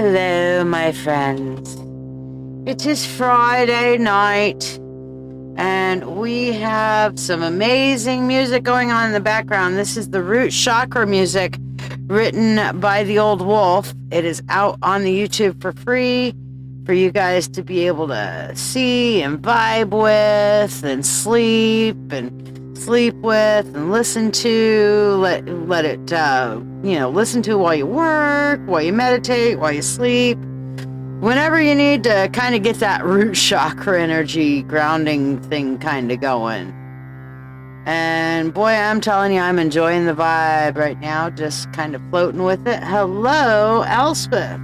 Hello, my friends. It is Friday night, and we have some amazing music going on in the background. This is the root chakra music written by the Old Wolf. It is out on the YouTube for free for you guys to be able to see and vibe with and sleep with and listen to. Let it listen to while you work, while you meditate, while you sleep, whenever you need to kind of get that root chakra energy grounding thing kind of going. And boy, I'm telling you, I'm enjoying the vibe right now, just kind of floating with it. Hello, Elspeth.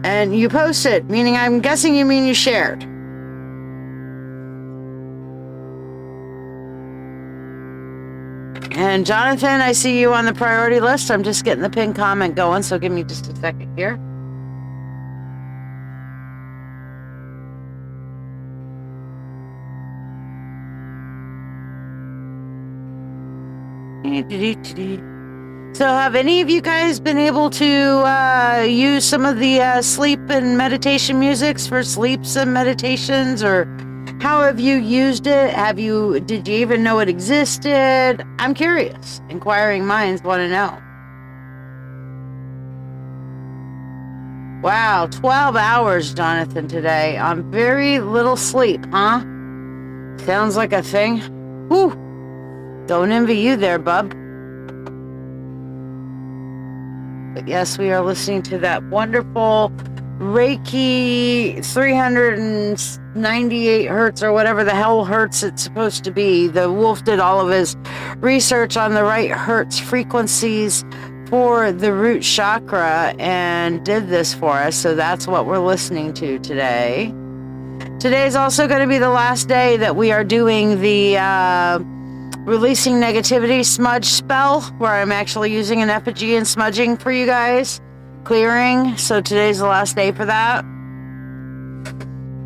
And you posted, meaning I'm guessing you mean you shared. And Jonathan, I see you on the priority list. I'm just getting the pinned comment going, so give me just a second here. So have any of you guys been able to use some of the sleep and meditation musics for sleeps and meditations, or how have you used it? Did you even know it existed? I'm curious. Inquiring minds want to know. Wow, 12 hours, Jonathan, today on very little sleep, huh? Sounds like a thing. Whew. Don't envy you there, bub. But yes, we are listening to that wonderful Reiki 398 hertz or whatever the hell hertz it's supposed to be. The wolf did all of his research on the right hertz frequencies for the root chakra and did this for us. So that's what we're listening to today. Today is also going to be the last day that we are doing the releasing negativity smudge spell, where I'm actually using an effigy and smudging for you guys. Clearing. So today's the last day for that.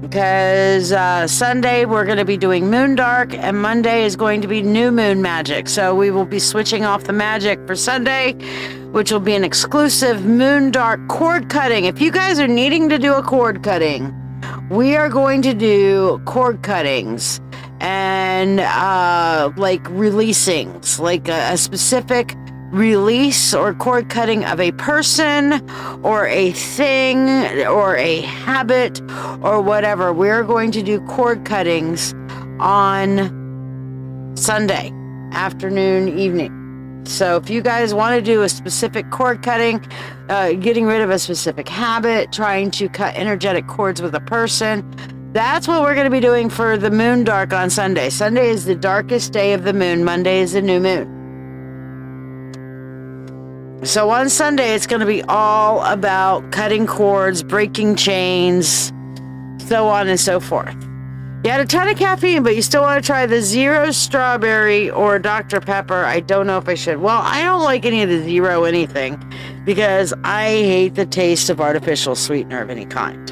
Because Sunday we're going to be doing moon dark, and Monday is going to be new moon magic. So we will be switching off the magic for Sunday, which will be an exclusive moon dark cord cutting. If you guys are needing to do a cord cutting, we are going to do cord cuttings and like releasings, like a specific release or cord cutting of a person or a thing or a habit or whatever. We're going to do cord cuttings on Sunday afternoon, evening. So if you guys want to do a specific cord cutting, getting rid of a specific habit, trying to cut energetic cords with a person, that's what we're going to be doing for the moon dark on Sunday. Sunday is the darkest day of the moon. Monday is the new moon. So on Sunday, it's going to be all about cutting cords, breaking chains, so on and so forth. You had a ton of caffeine, but you still want to try the zero strawberry or Dr. Pepper. I don't know if I should. Well, I don't like any of the zero anything because I hate the taste of artificial sweetener of any kind.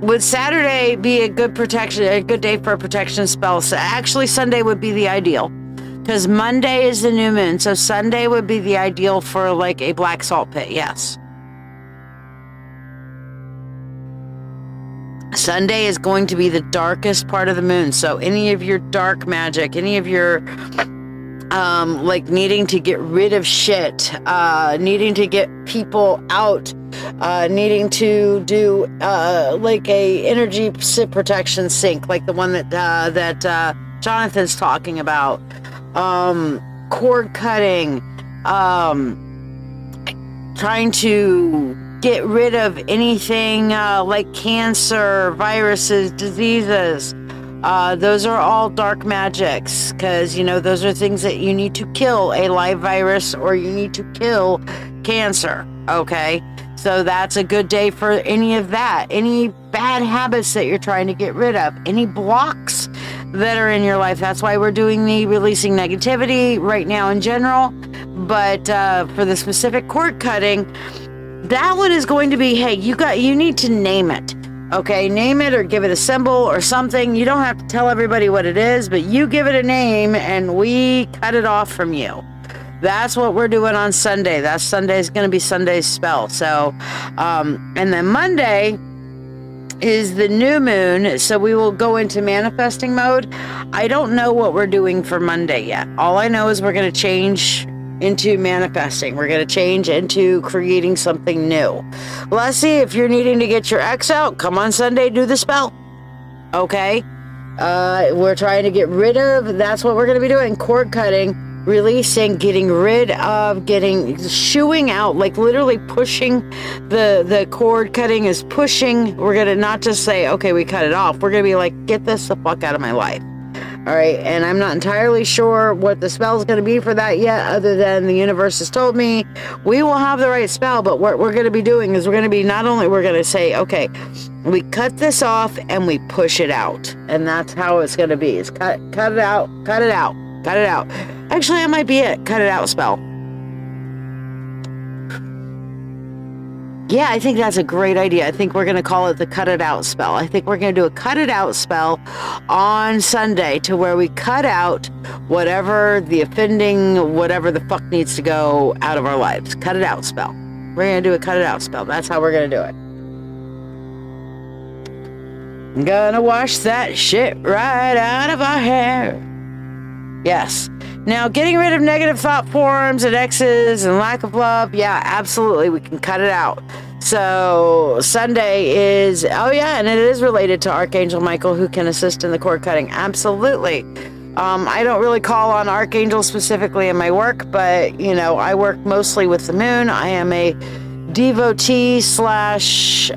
Would Saturday be a good day for a protection spell? So actually, Sunday would be the ideal. Because Monday is the new moon, so Sunday would be the ideal for like a black salt pit, yes. Sunday is going to be the darkest part of the moon, so any of your dark magic, any of your like needing to get rid of shit, needing to get people out, needing to do like a energy protection sink, like the one that Jonathan's talking about. Cord cutting, trying to get rid of anything like cancer, viruses, diseases. Those are all dark magics, because those are things that you need to kill, a live virus, or you need to kill cancer. Okay, so that's a good day for any of that, any bad habits that you're trying to get rid of, any blocks that are in your life. That's why we're doing the releasing negativity right now in general. But for the specific cord cutting, that one is going to be, hey, you need to name it. Okay, name it or give it a symbol or something. You don't have to tell everybody what it is, but you give it a name and we cut it off from you. That's what we're doing on Sunday. Sunday is going to be Sunday's spell. So, and then Monday is the new moon, so we will go into manifesting mode. I don't know what we're doing for Monday yet. All I know is we're going to change into manifesting. We're going to change into creating something new. Leslie, if you're needing to get your ex out, come on Sunday, do the spell. Okay? We're trying to get rid of, that's what we're going to be doing, cord cutting, releasing, getting rid of, shooing out, like literally pushing. The cord cutting is pushing. We're going to not just say, okay, we cut it off. We're going to be like, get this the fuck out of my life. All right. And I'm not entirely sure what the spell is going to be for that yet, other than the universe has told me we will have the right spell. But what we're going to be doing is we're going to be, not only we're going to say, okay, we cut this off and we push it out. And that's how it's going to be. It's cut it out, cut it out, cut it out. Actually, that might be it. Cut it out spell. Yeah, I think that's a great idea. I think we're going to call it the cut it out spell. I think we're going to do a cut it out spell on Sunday, to where we cut out whatever the offending, whatever the fuck needs to go out of our lives. Cut it out spell. We're going to do a cut it out spell. That's how we're going to do it. I'm going to wash that shit right out of our hair. Yes. Now, getting rid of negative thought forms and exes and lack of love, yeah, absolutely, we can cut it out. So, Sunday is, oh yeah, and it is related to Archangel Michael, who can assist in the cord cutting. Absolutely. I don't really call on Archangel specifically in my work, but, you know, I work mostly with the moon. I am a devotee slash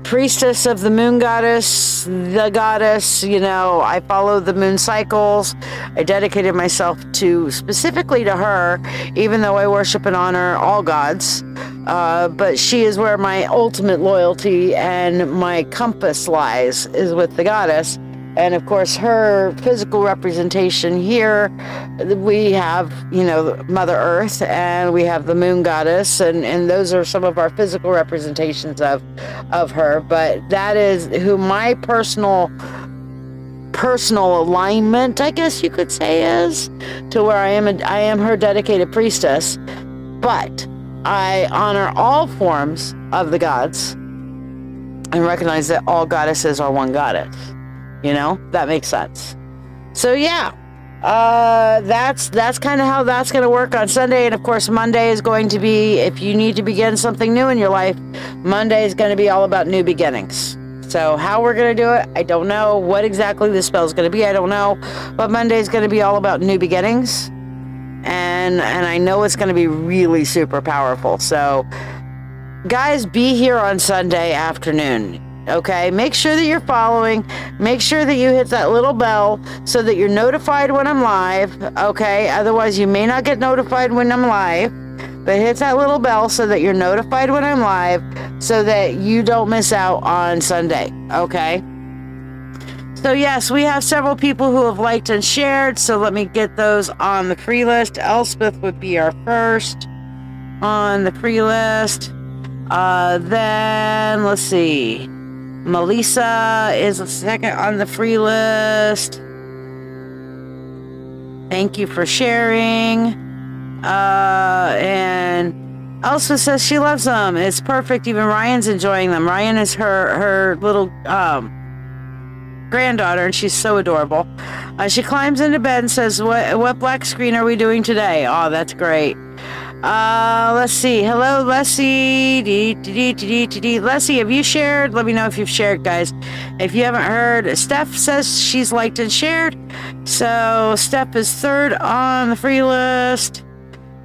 priestess of the moon goddess, the goddess. You know, I follow the moon cycles. I dedicated myself specifically to her, even though I worship and honor all gods. But she is where my ultimate loyalty and my compass lies, is with the goddess. And of course, her physical representation here, we have, you know, Mother Earth, and we have the moon goddess, and those are some of our physical representations of her. But that is who my personal alignment, I guess you could say, is, to where I am her dedicated priestess. But I honor all forms of the gods and recognize that all goddesses are one goddess. You know, that makes sense. So yeah, that's kind of how that's going to work on Sunday. And of course, Monday is going to be, if you need to begin something new in your life, Monday is going to be all about new beginnings. So how we're going to do it, I don't know. What exactly the spell is going to be, I don't know. But Monday is going to be all about new beginnings. And I know it's going to be really super powerful. So guys, be here on Sunday afternoon. Okay, make sure that you're following. Make sure that you hit that little bell so that you're notified when I'm live. Okay, otherwise you may not get notified when I'm live. But hit that little bell so that you're notified when I'm live, so that you don't miss out on Sunday. Okay. So yes, we have several people who have liked and shared. So let me get those on the free list. Elspeth would be our first on the free list. Then let's see. Melissa is a second on the free list. Thank you for sharing. And Elsa says she loves them. It's perfect. Even Ryan's enjoying them. Ryan is her little granddaughter, and she's so adorable. She climbs into bed and says, what black screen are we doing today? Oh, that's great. Let's see. Hello, Leslie. Leslie, have you shared? Let me know if you've shared, guys. If you haven't heard, Steph says she's liked and shared. So Steph is third on the free list.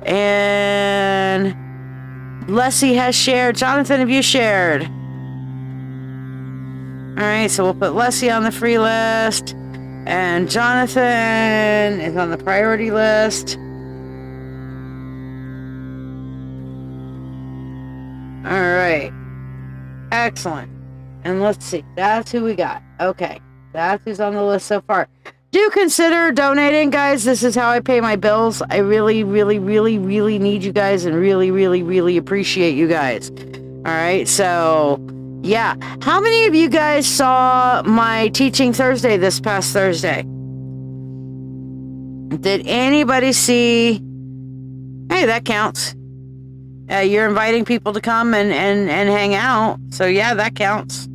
And Leslie has shared. Jonathan, have you shared? All right, so we'll put Leslie on the free list. And Jonathan is on the priority list. All right. Excellent. And let's see. That's who we got. Okay. That's who's on the list so far. Do consider donating, guys. This is how I pay my bills. I really, really, really, really need you guys, and really, really, really appreciate you guys. All right. So, yeah. How many of you guys saw my Teaching Thursday this past Thursday? Did anybody see? Hey, that counts. You're inviting people to come and hang out. So yeah, that counts.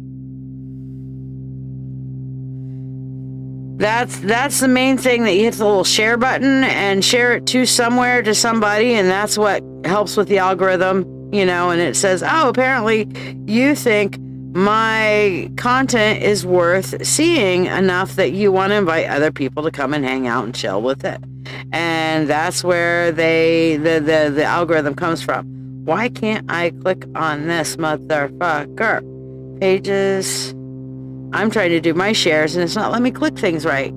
That's the main thing, that you hit the little share button and share it to somewhere, to somebody, and that's what helps with the algorithm, you know, and it says, oh, apparently you think my content is worth seeing enough that you want to invite other people to come and hang out and chill with it. And that's where the algorithm comes from. Why can't I click on this motherfucker? Pages. I'm trying to do my shares and it's not letting me click things right.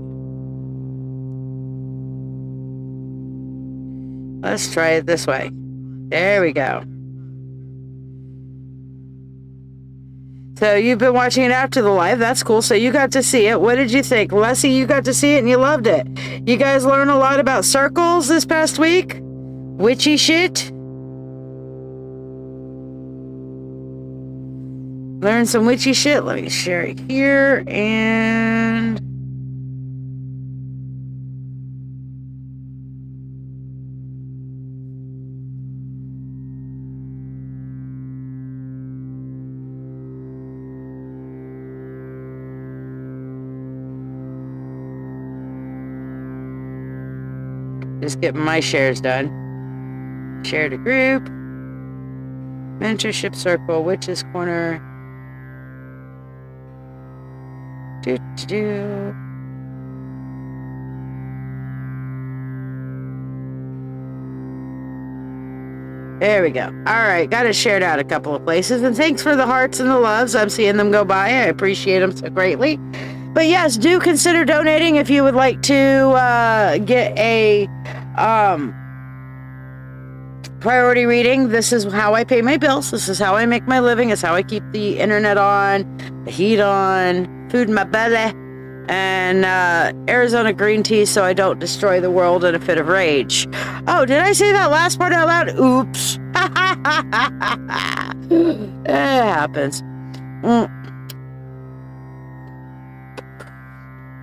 Let's try it this way. There we go. So you've been watching it after the live. That's cool. So you got to see it. What did you think? Leslie, you got to see it and you loved it. You guys learned a lot about circles this past week? Witchy shit? Learn some witchy shit. Let me share it here and just getting my shares done. Share to group. Mentorship circle. Witch's corner. There we go. All right, got it shared out a couple of places, and thanks for the hearts and the loves. I'm seeing them go by. I appreciate them so greatly. But yes, do consider donating if you would like to get a priority reading. This is how I pay my bills. This is how I make my living. It's how I keep the internet on, the heat on, food in my belly, and Arizona green tea so I don't destroy the world in a fit of rage. Oh, did I say that last part out loud? Oops. It happens.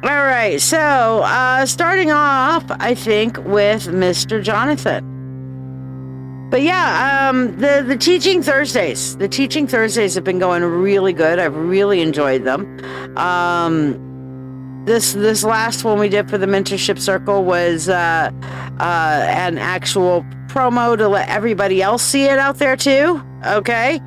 All right, so starting off, I think, with Mr. Jonathan. But yeah, the Teaching Thursdays. The Teaching Thursdays have been going really good. I've really enjoyed them. This last one we did for the Mentorship Circle was an actual promo to let everybody else see it out there too. Okay,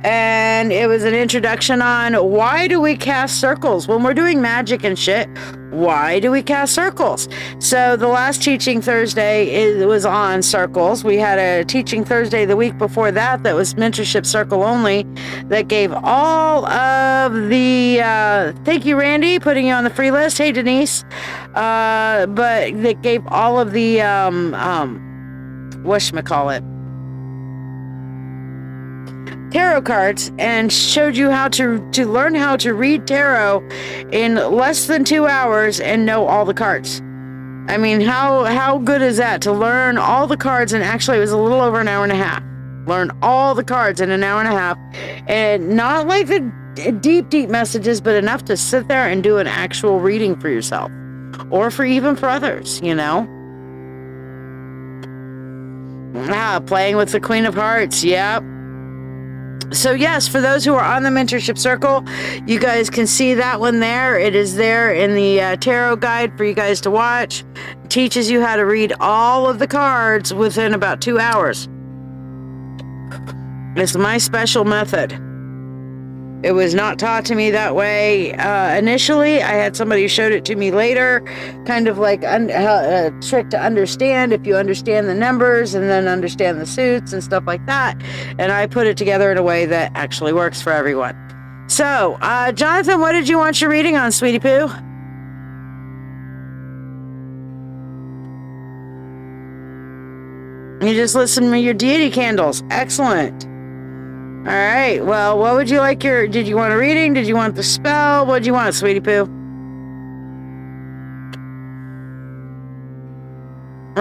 and it was an introduction on why do we cast circles when we're doing magic and shit. Why do we cast circles? So the last Teaching Thursday was on circles. We had a Teaching Thursday the week before that was Mentorship Circle only, that gave all of the thank you, Randy, putting you on the free list. Hey, Denise. But that gave all of the whatchamacallit, tarot cards, and showed you how to learn how to read tarot in less than 2 hours and know all the cards. I mean, how good is that, to learn all the cards? And actually it was a little over an hour and a half. Learn all the cards in an hour and a half, and not like the deep messages, but enough to sit there and do an actual reading for yourself, or for others, you know. Playing with the Queen of Hearts. Yep. So yes, for those who are on the Mentorship Circle, you guys can see that one there. It is there in the tarot guide for you guys to watch. It teaches you how to read all of the cards within about 2 hours. It's my special method. It was not taught to me that way initially. I had somebody who showed it to me later, kind of like a trick to understand, if you understand the numbers and then understand the suits and stuff like that. And I put it together in a way that actually works for everyone. So, Jonathan, what did you want your reading on, sweetie poo? You just listen to your deity candles. Excellent. All right. Well, what would you like did you want a reading? Did you want the spell? What did you want, sweetie poo?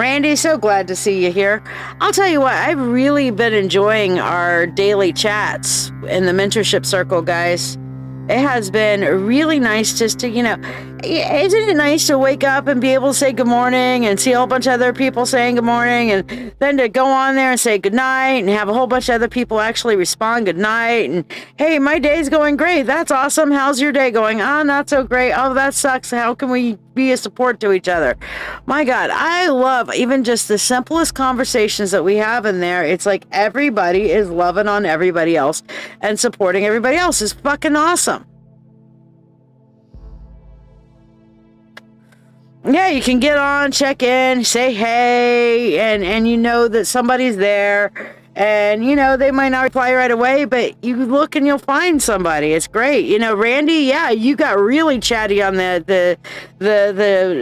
Randy, so glad to see you here. I'll tell you what, I've really been enjoying our daily chats in the Mentorship Circle, guys. It has been really nice just to, isn't it nice to wake up and be able to say good morning and see a whole bunch of other people saying good morning, and then to go on there and say good night and have a whole bunch of other people actually respond good night and, hey, my day's going great. That's awesome. How's your day going? Oh, not so great. Oh, that sucks. How can we be a support to each other? My God, I love even just the simplest conversations that we have in there. It's like everybody is loving on everybody else and supporting everybody else is fucking awesome. Yeah, you can get on, check in, say hey, and you know that somebody's there, and they might not reply right away, but you look and you'll find somebody. It's great. Randy, yeah, you got really chatty on the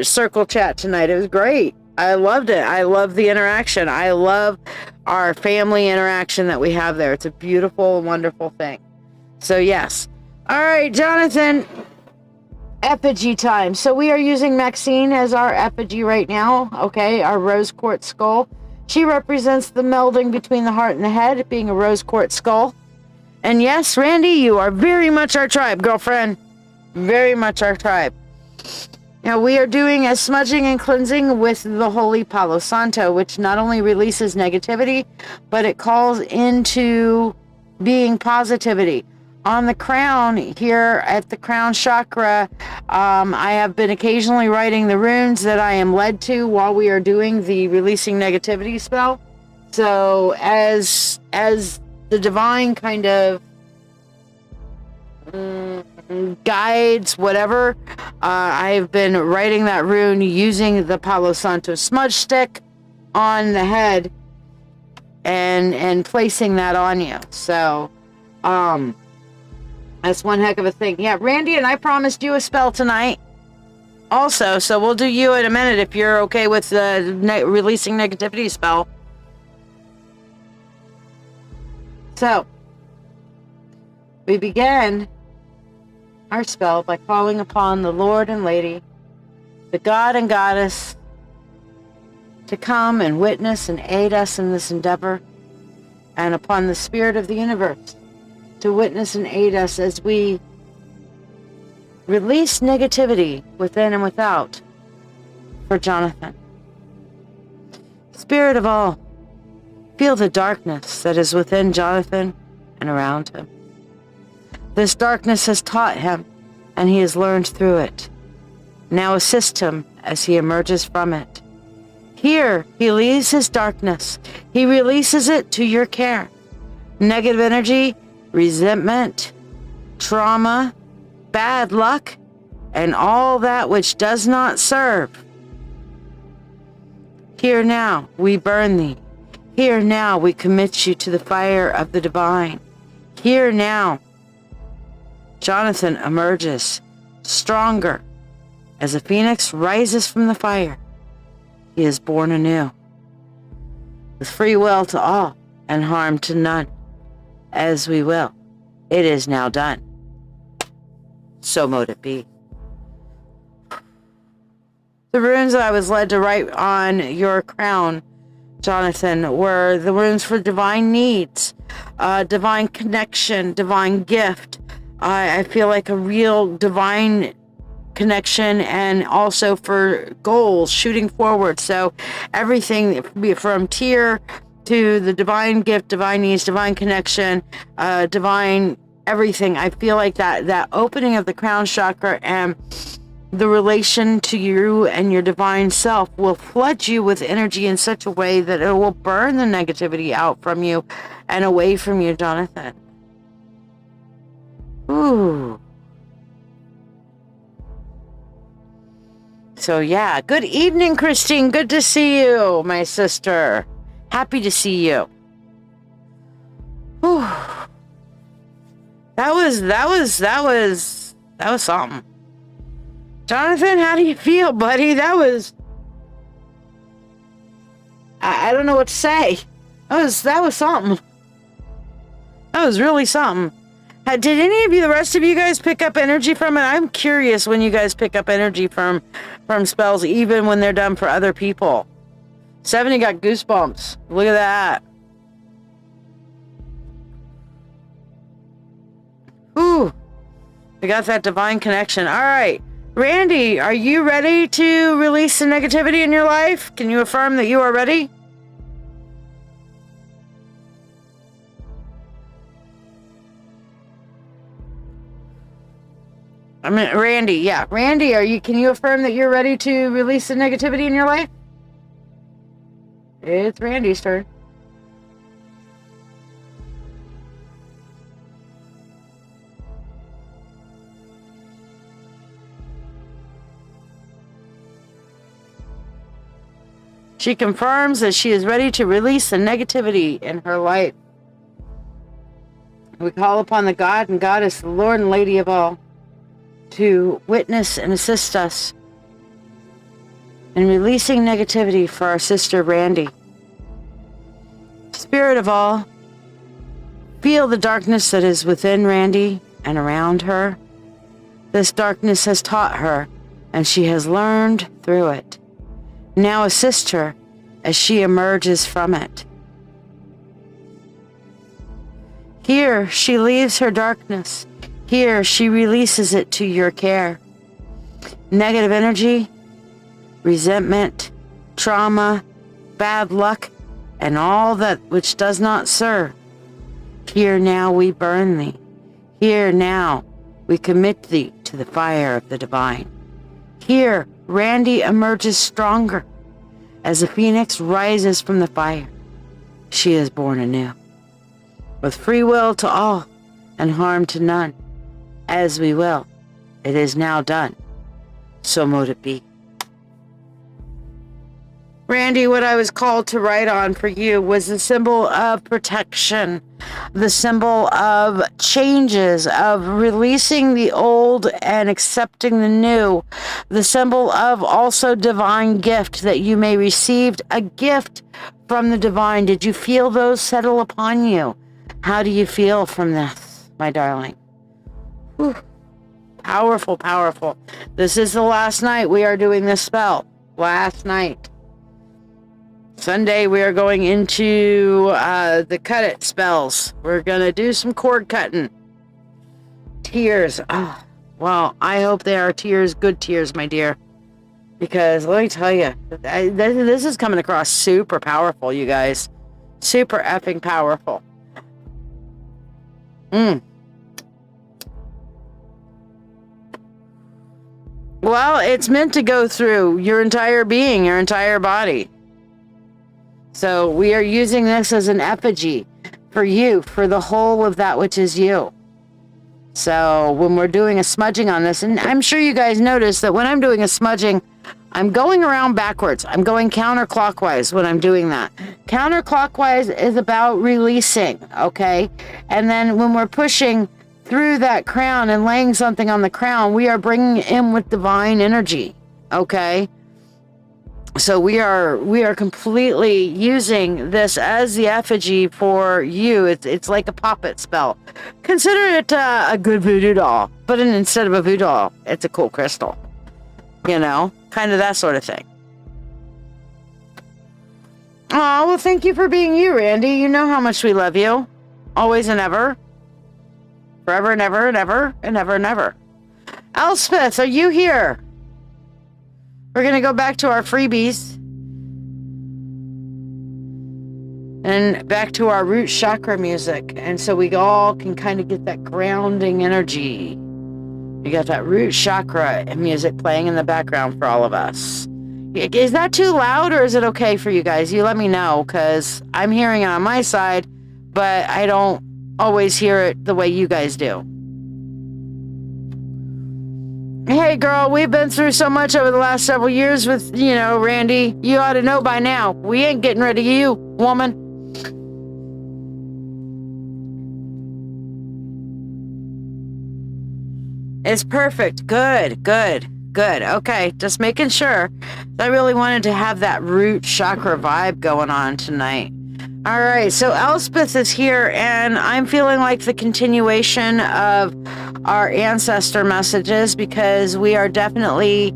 circle chat tonight. It was great. I loved it. I love the interaction. I love our family interaction that we have there. It's a beautiful, wonderful thing. So yes. All right, Jonathan. Effigy time. So we are using Maxine as our effigy right now. Okay, our rose quartz skull. She represents the melding between the heart and the head, being a rose quartz skull. And yes, Randy, you are very much our tribe, girlfriend. Very much our tribe. Now we are doing a smudging and cleansing with the Holy Palo Santo, which not only releases negativity, but it calls into being positivity. On the crown here at the crown chakra, I have been occasionally writing the runes that I am led to while we are doing the releasing negativity spell. So as the divine kind of guides, whatever, I have been writing that rune using the Palo Santo smudge stick on the head and placing that on you. So, that's one heck of a thing. Yeah, Randy, and I promised you a spell tonight also, so we'll do you in a minute if you're okay with the releasing negativity spell. So, we begin our spell by calling upon the Lord and Lady, the God and Goddess, to come and witness and aid us in this endeavor, and upon the Spirit of the universe to witness and aid us as we release negativity within and without for Jonathan. Spirit of all, feel the darkness that is within Jonathan and around him. This darkness has taught him, and he has learned through it. Now assist him as he emerges from it. Here, he leaves his darkness. He releases it to your care. Negative energy, resentment, trauma, bad luck, and all that which does not serve. Here now we burn thee. Here now we commit you to the fire of the divine. Here now Jonathan emerges stronger as a phoenix rises from the fire. He is born anew, with free will to all and harm to none. As we will. It is now done. So mote it be. The runes that I was led to write on your crown, Jonathan, were the runes for divine needs, divine connection, divine gift. I feel like a real divine connection, and also for goals, shooting forward. So everything from tier to the divine gift, divine needs, divine connection, divine everything. I feel like that opening of the crown chakra and the relation to you and your divine self will flood you with energy in such a way that it will burn the negativity out from you and away from you, Jonathan. Ooh. So yeah, good evening, Christine. Good to see you, my sister. Happy to see you. Whew. That was something. Jonathan, how do you feel, buddy? That was... I don't know what to say. That was something. That was really something. Did any of you, the rest of you guys, pick up energy from it? I'm curious when you guys pick up energy from spells, even when they're done for other people. 70 got goosebumps. Look at that. Ooh. We got that divine connection. All right. Randy, are you ready to release the negativity in your life? Can you affirm that you are ready? I mean, Randy, yeah. Randy, can you affirm that you're ready to release the negativity in your life? It's Randy's turn. She confirms that she is ready to release the negativity in her life. We call upon the God and Goddess, the Lord and Lady of all, to witness and assist us in releasing negativity for our sister Randy. Spirit of all, feel the darkness that is within Randy and around her. This darkness has taught her, and she has learned through it. Now assist her as she emerges from it. Here she leaves her darkness. Here she releases it to your care. Negative energy, resentment, trauma, bad luck, and all that which does not serve. Here now we burn thee. Here now we commit thee to the fire of the divine. Here Randy emerges stronger. As the phoenix rises from the fire, she is born anew. With free will to all and harm to none. As we will, it is now done. So mote it be. Randy, what I was called to write on for you was the symbol of protection, the symbol of changes, of releasing the old and accepting the new, the symbol of also divine gift, that you may receive a gift from the divine. Did you feel those settle upon you? How do you feel from this, my darling? Whew. Powerful, powerful. This is the last night we are doing this spell. Last night. Sunday, we are going into the cut it spells. We're going to do some cord cutting. Tears. Oh, well, I hope they are tears, good tears, my dear. Because let me tell you, this is coming across super powerful, you guys. Super effing powerful. Well, it's meant to go through your entire being, your entire body. So we are using this as an effigy for you, for the whole of that which is you. So when we're doing a smudging on this, and I'm sure you guys notice that when I'm doing a smudging, I'm going around backwards. I'm going counterclockwise when I'm doing that. Counterclockwise is about releasing, okay? And then when we're pushing through that crown and laying something on the crown, we are bringing it in with divine energy, okay? So we are completely using this as the effigy for you. It's like a puppet spell. Consider it a good voodoo doll, but instead of a voodoo doll, it's a cool crystal. You know, kind of that sort of thing. Oh, well, thank you for being you, Randy. You know how much we love you. Always and ever. Forever and ever and ever and ever and ever. Elspeth, are you here? We're going to go back to our freebies. And back to our root chakra music. And so we all can kind of get that grounding energy. We got that root chakra music playing in the background for all of us. Is that too loud or is it okay for you guys? You let me know, because I'm hearing it on my side, but I don't always hear it the way you guys do. Hey girl, we've been through so much over the last several years with, Randy. You ought to know by now. We ain't getting rid of you, woman. It's perfect. Good. Okay, just making sure. I really wanted to have that root chakra vibe going on tonight. All right, so Elspeth is here, and I'm feeling like the continuation of our ancestor messages, because we are definitely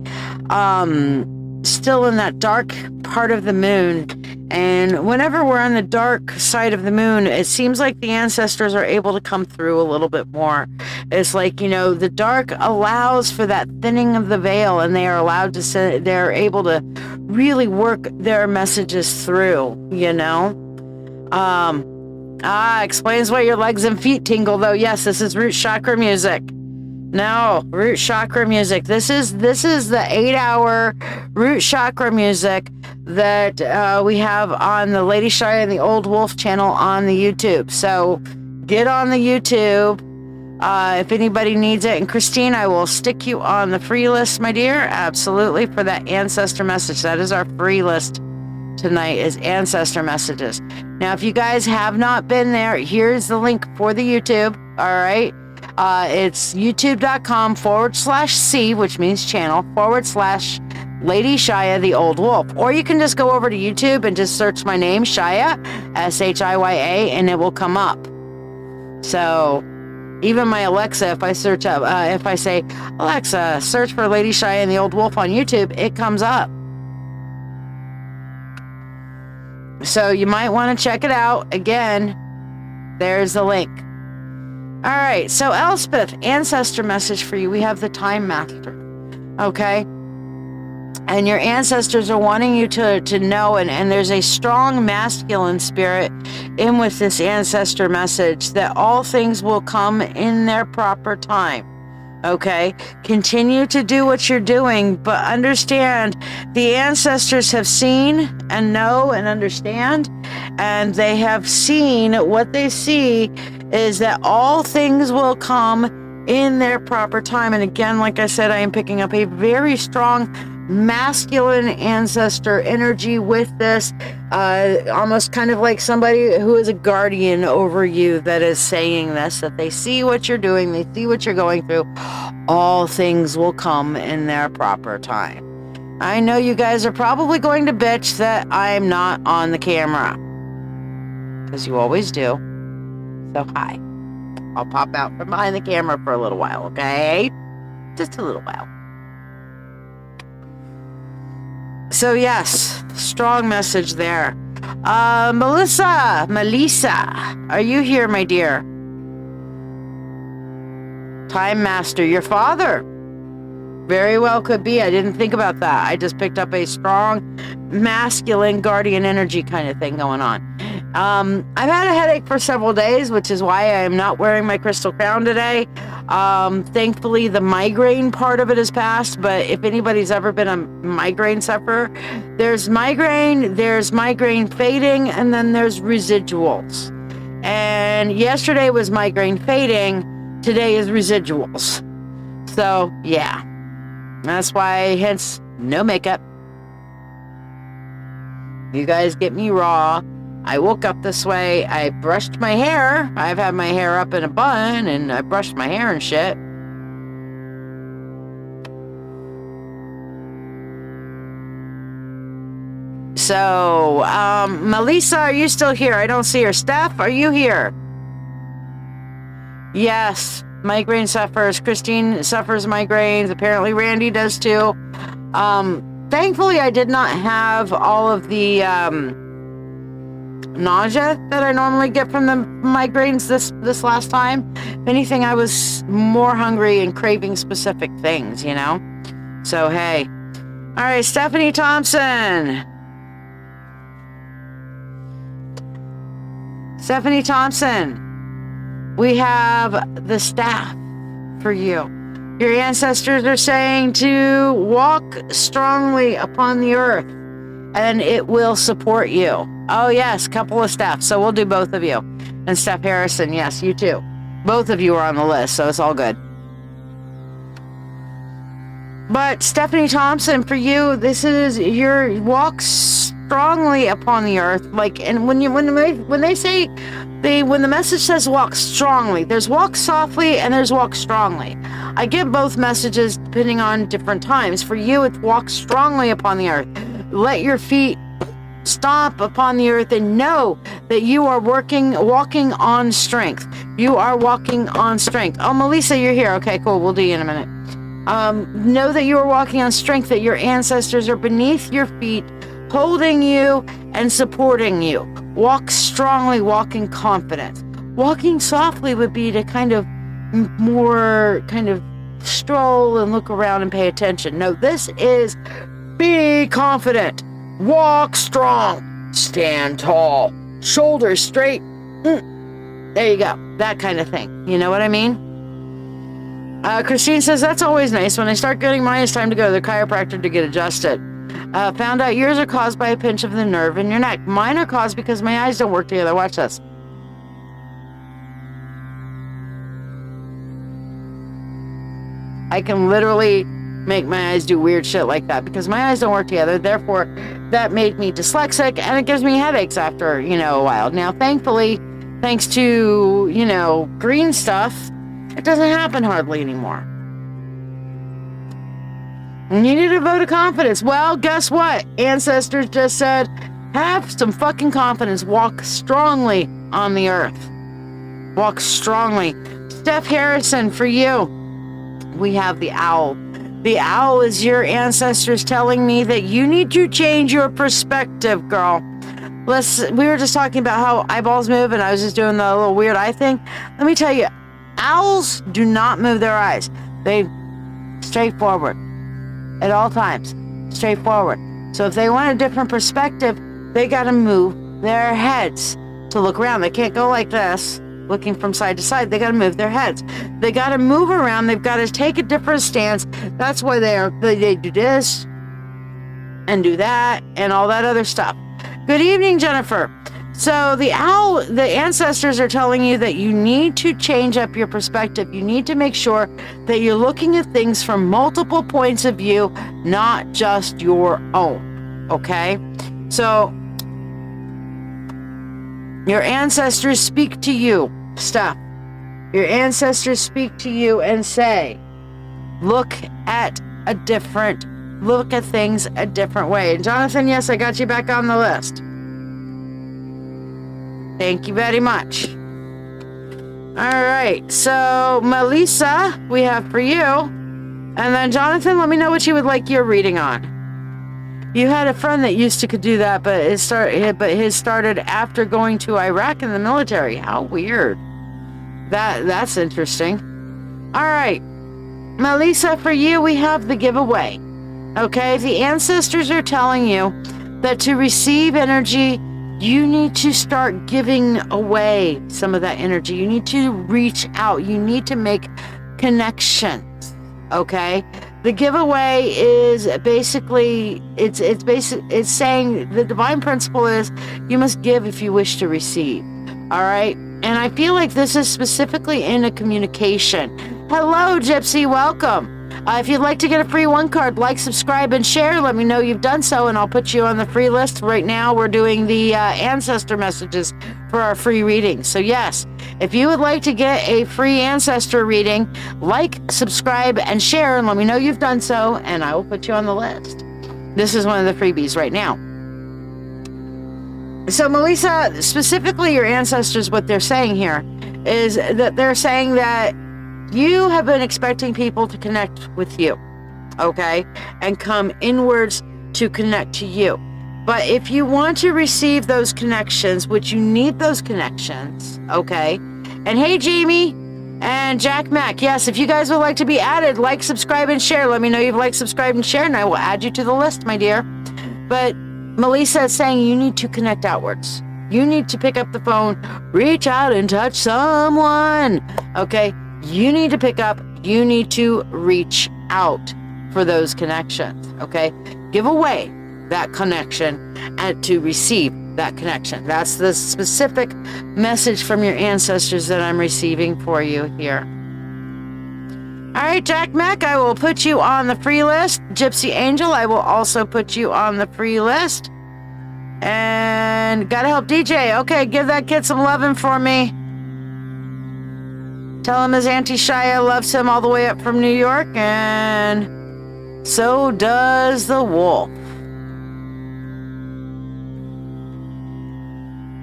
still in that dark part of the moon, And whenever we're on the dark side of the moon, it seems like the ancestors are able to come through a little bit more. It's like, the dark allows for that thinning of the veil, and they are allowed to they're able to really work their messages through, explains why your legs and feet tingle, though. Yes, this is root chakra music. No, root chakra music. This is the 8-hour root chakra music that we have on the LadyShiya and the Old Wolf channel on the YouTube. So get on the YouTube if anybody needs it. And Christine, I will stick you on the free list, my dear. Absolutely, for that ancestor message. That is our free list tonight, is ancestor messages. Now, if you guys have not been there, here's the link for the YouTube. All right. It's youtube.com/C, which means channel, /LadyShiya, the Old Wolf. Or you can just go over to YouTube and just search my name, Shiya, SHIYA, and it will come up. So even my Alexa, if I search up, if I say, Alexa, search for LadyShiya and the Old Wolf on YouTube, it comes up. So you might want to check it out. Again, there's the link. All right, so Elspeth, ancestor message for you. We have the Time Master, okay? And your ancestors are wanting you to know, and there's a strong masculine spirit in with this ancestor message, that all things will come in their proper time, okay? Continue to do what you're doing, but understand the ancestors have seen and know and understand, and they have seen what they see is that all things will come in their proper time. And again, like I said, I am picking up a very strong masculine ancestor energy with this, almost kind of like somebody who is a guardian over you that is saying this, that they see what you're doing, they see what you're going through. All things will come in their proper time. I know you guys are probably going to bitch that I'm not on the camera, because you always do. So hi, I'll pop out from behind the camera for a little while, okay? Just a little while. So yes, strong message there. Melissa, are you here, my dear? Time Master, your father. Very well could be. I didn't think about that. I just picked up a strong masculine guardian energy kind of thing going on. I've had a headache for several days, which is why I am not wearing my crystal crown today. Thankfully, the migraine part of it is past, but if anybody's ever been a migraine sufferer, there's migraine fading, and then there's residuals. And yesterday was migraine fading, today is residuals. So, yeah. That's why, hence, no makeup. You guys get me raw. I woke up this way. I brushed my hair. I've had my hair up in a bun, and I brushed my hair and shit. So, Melissa, are you still here? I don't see her. Steph, are you here? Yes, migraine sufferers. Christine suffers migraines. Apparently Randy does too. Thankfully, I did not have all of the nausea that I normally get from the migraines this last time. If anything, I was more hungry and craving specific things, you know? So, hey. All right, Stephanie Thompson. Stephanie Thompson, we have the staff for you. Your ancestors are saying to walk strongly upon the earth, and it will support you. Oh, yes, couple of staff. So we'll do both of you. And Steph Harrison, yes, you too. Both of you are on the list, so it's all good. But Stephanie Thompson, for you, this is your walk strongly upon the earth. Like, and when they say, when the message says walk strongly, there's walk softly and there's walk strongly. I get both messages depending on different times. For you, it's walk strongly upon the earth. Let your feet stomp upon the earth and know that you are walking on strength. You are walking on strength. Oh, Melissa, you're here. Okay, cool. We'll do you in a minute. Know that you are walking on strength, that your ancestors are beneath your feet, holding you and supporting you. Walk strongly, walk in confidence. Walking softly would be to kind of more kind of stroll and look around and pay attention. No, this is be confident, walk strong, stand tall, shoulders straight. There you go. That kind of thing. You know what I mean? Christine says, that's always nice. When I start getting mine, it's time to go to the chiropractor to get adjusted. Found out yours are caused by a pinch of the nerve in your neck. Mine are caused because my eyes don't work together. Watch this. I can literally make my eyes do weird shit like that because my eyes don't work together. Therefore, that made me dyslexic, and it gives me headaches after, a while. Now, thankfully, thanks to, green stuff, it doesn't happen hardly anymore. And you need a vote of confidence. Well, guess what? Ancestors just said, have some fucking confidence. Walk strongly on the earth. Walk strongly. Steph Harrison, for you, we have the owl. The owl is your ancestors telling me that you need to change your perspective, girl. We were just talking about how eyeballs move, and I was just doing the little weird eye thing. Let me tell you, owls do not move their eyes. They straight forward at all times, straight forward. So if they want a different perspective, they got to move their heads to look around. They can't go like this, looking from side to side. They got to move their heads. They got to move around. They've got to take a different stance. That's why they do this and do that and all that other stuff. Good evening, Jennifer. So the ancestors are telling you that you need to change up your perspective. You need to make sure that you're looking at things from multiple points of view, not just your own. Okay? So your ancestors speak to you, Steph. Your ancestors speak to you and say, look at things a different way. And Jonathan, yes, I got you back on the list. Thank you very much. All right, so Melissa, we have for you. And then Jonathan, let me know what you would like your reading on. You had a friend that used to could do that, but his started after going to Iraq in the military. How weird. That's interesting. All right, Melissa, for you, we have the giveaway. Okay, the ancestors are telling you that to receive energy, you need to start giving away some of that energy. You need to reach out. You need to make connections. Okay? The giveaway is basically, it's saying the divine principle is you must give if you wish to receive. All right? And I feel like this is specifically in a communication. Hello, Gypsy. Welcome. If you'd like to get a free one card, like, subscribe, and share. Let me know you've done so, and I'll put you on the free list. Right now, we're doing the ancestor messages for our free reading. So yes, if you would like to get a free ancestor reading, like, subscribe, and share, and let me know you've done so, and I will put you on the list. This is one of the freebies right now. So Melissa, specifically your ancestors, what they're saying here is that they're saying that you have been expecting people to connect with you, okay? And come inwards to connect to you. But if you want to receive those connections, which you need those connections, okay? And hey, Jamie and Jack Mack, yes, if you guys would like to be added, like, subscribe, and share. Let me know you've liked, subscribed, and shared, and I will add you to the list, my dear. But Melissa is saying you need to connect outwards. You need to pick up the phone, reach out and touch someone, okay? You need to pick up, you need to reach out for those connections, okay? Give away that connection and to receive that connection. That's the specific message from your ancestors that I'm receiving for you here. All right, Jack Mack, I will put you on the free list. Gypsy Angel, I will also put you on the free list. And Gotta Help DJ. Okay, give that kid some loving for me. Tell him his Auntie Shiya loves him all the way up from New York, and so does the wolf.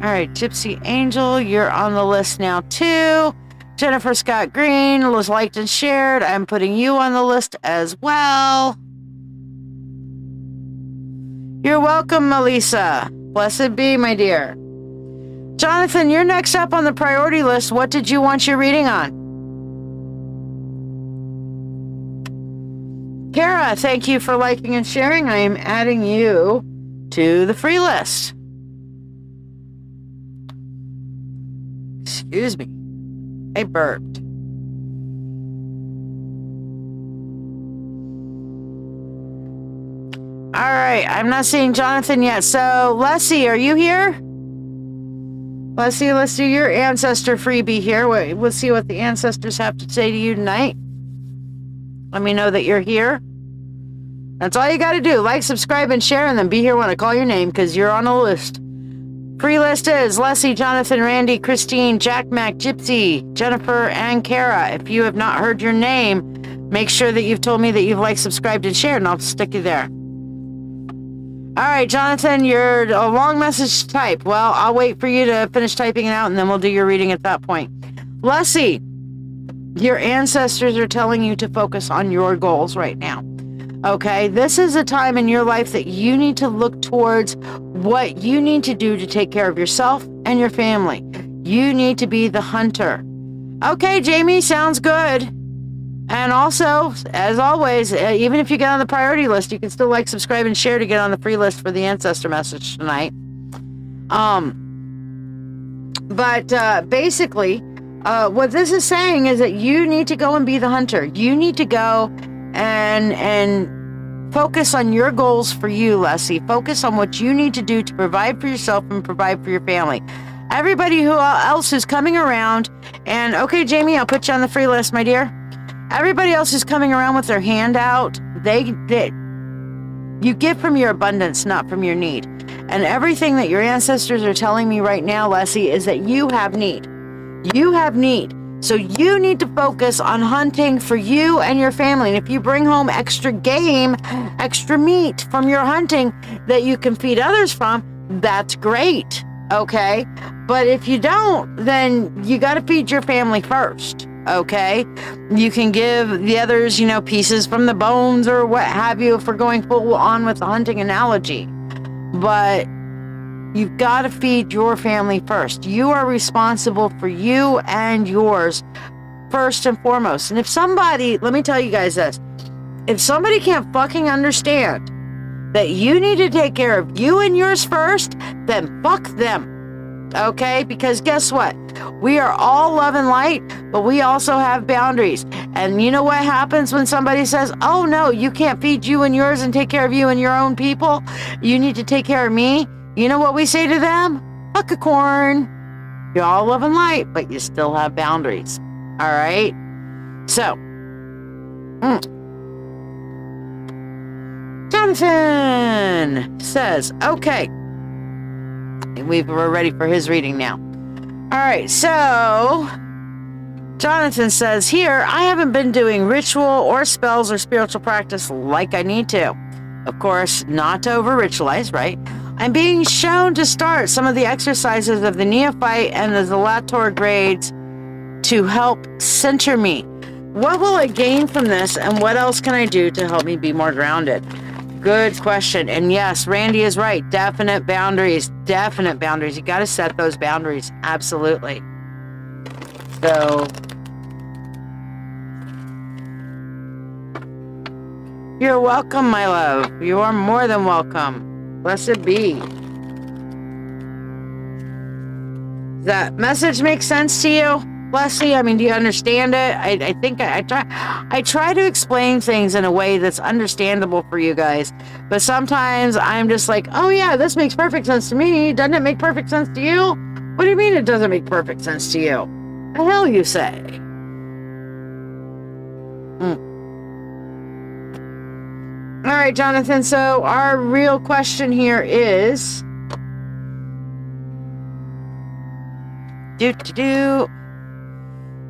All right, Gypsy Angel, you're on the list now too. Jennifer Scott Green was liked and shared. I'm putting you on the list as well. You're welcome, Melissa. Blessed be, my dear. Jonathan, you're next up on the priority list. What did you want your reading on? Kara, thank you for liking and sharing. I am adding you to the free list. Excuse me. I burped. All right, I'm not seeing Jonathan yet. So, Leslie, are you here? Leslie, let's do your ancestor freebie here. We'll see what the ancestors have to say to you tonight. Let me know that you're here. That's all you got to do. Like, subscribe, and share, and then be here when I call your name, because you're on a list. Free list is Leslie, Jonathan, Randy, Christine, Jack, Mac, Gypsy, Jennifer, and Kara. If you have not heard your name, make sure that you've told me that you've liked, subscribed, and shared, and I'll stick you there. All right, Jonathan, you're a long message to type. Well, I'll wait for you to finish typing it out, and then we'll do your reading at that point. Leslie, your ancestors are telling you to focus on your goals right now. Okay, this is a time in your life that you need to look towards what you need to do to take care of yourself and your family. You need to be the hunter. Okay, Jamie, sounds good. And also, as always, even if you get on the priority list, you can still like, subscribe, and share to get on the free list for the ancestor message tonight. Basically, what this is saying is that you need to go and be the hunter. You need to go and focus on your goals for you, Leslie. Focus on what you need to do to provide for yourself and provide for your family. Everybody else who's coming around, and okay, Jamie, I'll put you on the free list, my dear. Everybody else who's coming around with their hand out, you give from your abundance, not from your need. And everything that your ancestors are telling me right now, Leslie, is that you have need. You have need. So you need to focus on hunting for you and your family. And if you bring home extra game, extra meat from your hunting that you can feed others from, that's great. Okay? But if you don't, then you got to feed your family first. Okay, you can give the others, pieces from the bones or what have you if we're going full on with the hunting analogy. But you've got to feed your family first. You are responsible for you and yours first and foremost. And if somebody, let me tell you guys this, if somebody can't fucking understand that you need to take care of you and yours first, then fuck them. Okay, because guess what? We are all love and light, but we also have boundaries. And you know what happens when somebody says, oh no, you can't feed you and yours and take care of you and your own people. You need to take care of me. You know what we say to them? Fuck a corn. You're all love and light, but you still have boundaries. All right? So, Jonathan says, okay. We're ready for his reading now. All right, so Jonathan says here, I haven't been doing ritual or spells or spiritual practice like I need to. Of course, not to over-ritualize, right? I'm being shown to start some of the exercises of the Neophyte and the Zelator grades to help center me. What will I gain from this, and what else can I do to help me be more grounded? Good question. And yes, Randy is right. Definite boundaries. Definite boundaries. You got to set those boundaries. Absolutely. So, you're welcome, my love. You are more than welcome. Blessed be. Does that message make sense to you, Leslie? I mean, do you understand it? I think I try to explain things in a way that's understandable for you guys, but sometimes I'm just like, oh yeah, this makes perfect sense to me. Doesn't it make perfect sense to you? What do you mean it doesn't make perfect sense to you? The hell you say? All right, Jonathan, so our real question here is,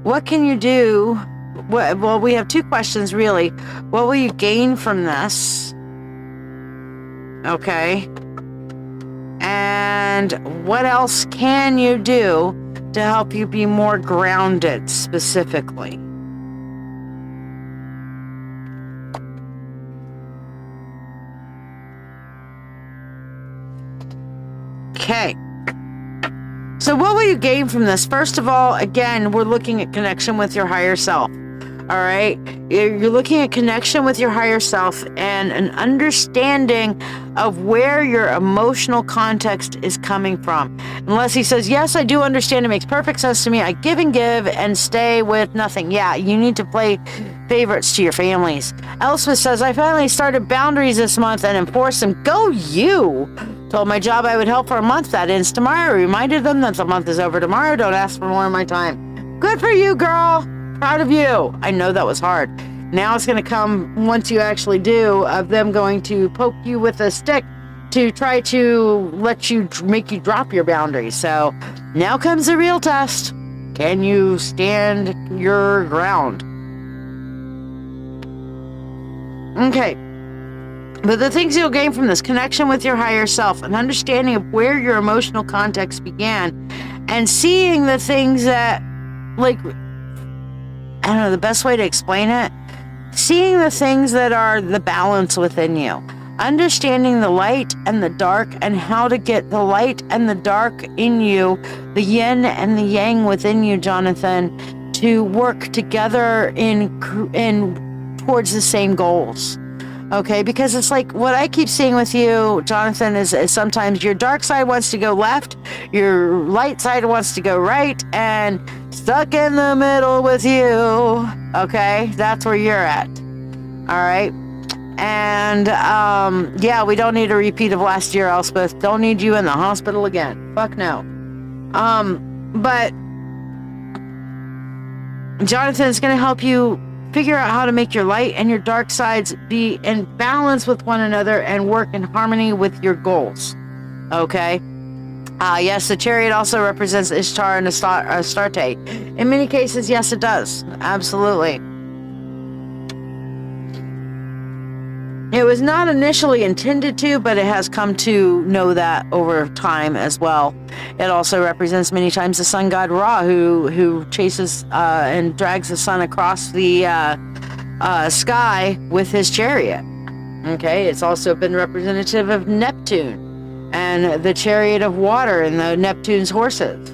what can you do? Well, we have two questions, really. What will you gain from this? Okay. And what else can you do to help you be more grounded, specifically? Okay. So what will you gain from this? First of all, again, we're looking at connection with your higher self. All right. You're looking at connection with your higher self and an understanding of where your emotional context is coming from. Unless he says, yes, I do understand. It makes perfect sense to me. I give and stay with nothing. Yeah, you need to play favorites to your families. Elspeth says, I finally started boundaries this month and enforced them. Go you! Told my job I would help for a month. That ends tomorrow. Reminded them that the month is over tomorrow. Don't ask for more of my time. Good for you, girl. Proud of you. I know that was hard. Now it's going to come, once you actually do, of them going to poke you with a stick to try to make you drop your boundaries. So now comes the real test. Can you stand your ground? Okay. But the things you'll gain from this: connection with your higher self, an understanding of where your emotional context began, and seeing the things that, like, I don't know, the best way to explain it, seeing the things that are the balance within you, understanding the light and the dark, and how to get the light and the dark in you, the yin and the yang within you, Jonathan, to work together in towards the same goals. Okay, because it's like what I keep seeing with you, Jonathan, is sometimes your dark side wants to go left, your light side wants to go right, and stuck in the middle with you. Okay, that's where you're at. All right. And yeah, we don't need a repeat of last year, Elspeth. Don't need you in the hospital again. Fuck no. But Jonathan's going to help you figure out how to make your light and your dark sides be in balance with one another and work in harmony with your goals. Okay? Yes, the chariot also represents Ishtar and Astarte. In many cases, yes, it does. Absolutely. It was not initially intended to, but it has come to know that over time as well. It also represents many times the sun god Ra, who chases and drags the sun across the sky with his chariot. Okay, it's also been representative of Neptune and the chariot of water and the Neptune's horses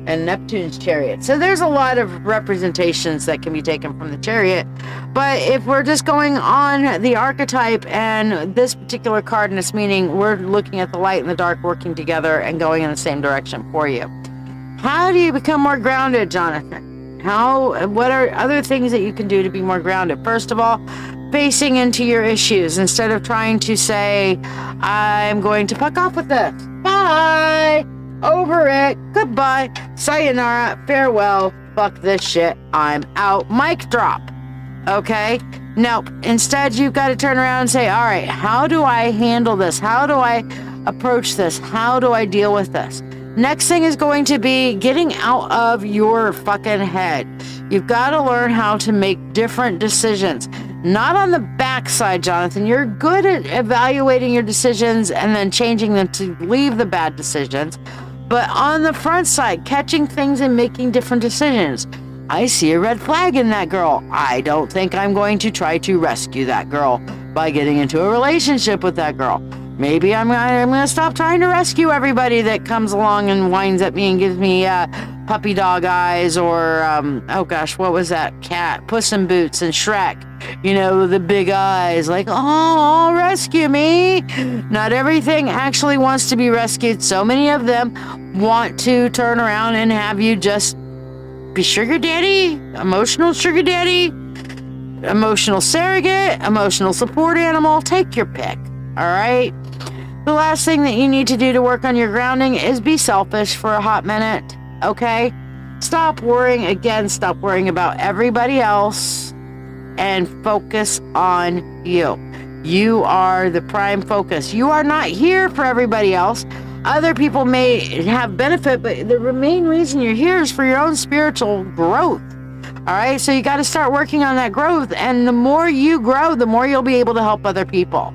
and Neptune's chariot. So there's a lot of representations that can be taken from the chariot. But if we're just going on the archetype and this particular card and its meaning, we're looking at the light and the dark working together and going in the same direction for you. How do you become more grounded, Jonathan? What are other things that you can do to be more grounded? First of all, facing into your issues instead of trying to say, I'm going to fuck off with this. Bye. Over it. Goodbye. Sayonara. Farewell. Fuck this shit. I'm out. Mic drop. Okay? No. Instead, you've got to turn around and say, all right, how do I handle this? How do I approach this? How do I deal with this? Next thing is going to be getting out of your fucking head. You've got to learn how to make different decisions. Not on the backside, Jonathan. You're good at evaluating your decisions and then changing them to leave the bad decisions. But on the front side, catching things and making different decisions. I see a red flag in that girl. I don't think I'm going to try to rescue that girl by getting into a relationship with that girl. Maybe I'm going to stop trying to rescue everybody that comes along and whines at me and gives me puppy dog eyes or, oh gosh, what was that cat? Puss in Boots and Shrek. You know, the big eyes, like, oh, rescue me. Not everything actually wants to be rescued. So many of them want to turn around and have you just be sugar daddy, emotional sugar daddy, emotional surrogate, emotional support animal. Take your pick. All right. The last thing that you need to do to work on your grounding is be selfish for a hot minute. Okay. Stop worrying. Again, stop worrying about everybody else and focus on you. You are the prime focus. You are not here for everybody else. Other people may have benefit, but the main reason you're here is for your own spiritual growth. All right. So you got to start working on that growth. And the more you grow, the more you'll be able to help other people.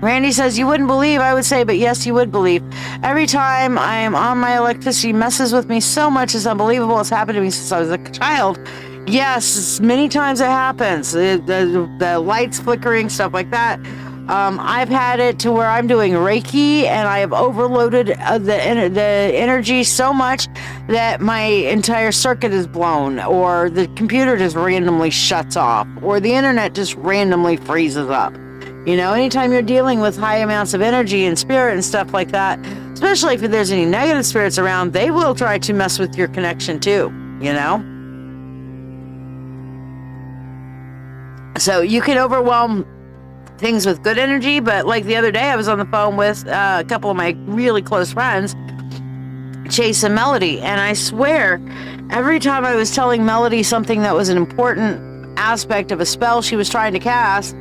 Randy says, you wouldn't believe. I would say, but yes, you would believe. Every time I am on, my electricity messes with me so much. It's unbelievable. It's happened to me since I was a child. Yes, many times it happens. The lights flickering, stuff like that. I've had it to where I'm doing Reiki and I have overloaded the energy so much that my entire circuit is blown, or the computer just randomly shuts off, or the internet just randomly freezes up. You know, anytime you're dealing with high amounts of energy and spirit and stuff like that, especially if there's any negative spirits around, they will try to mess with your connection too, you know? So you can overwhelm things with good energy, but like the other day I was on the phone with a couple of my really close friends, Chase and Melody, and I swear every time I was telling Melody something that was an important aspect of a spell she was trying to cast,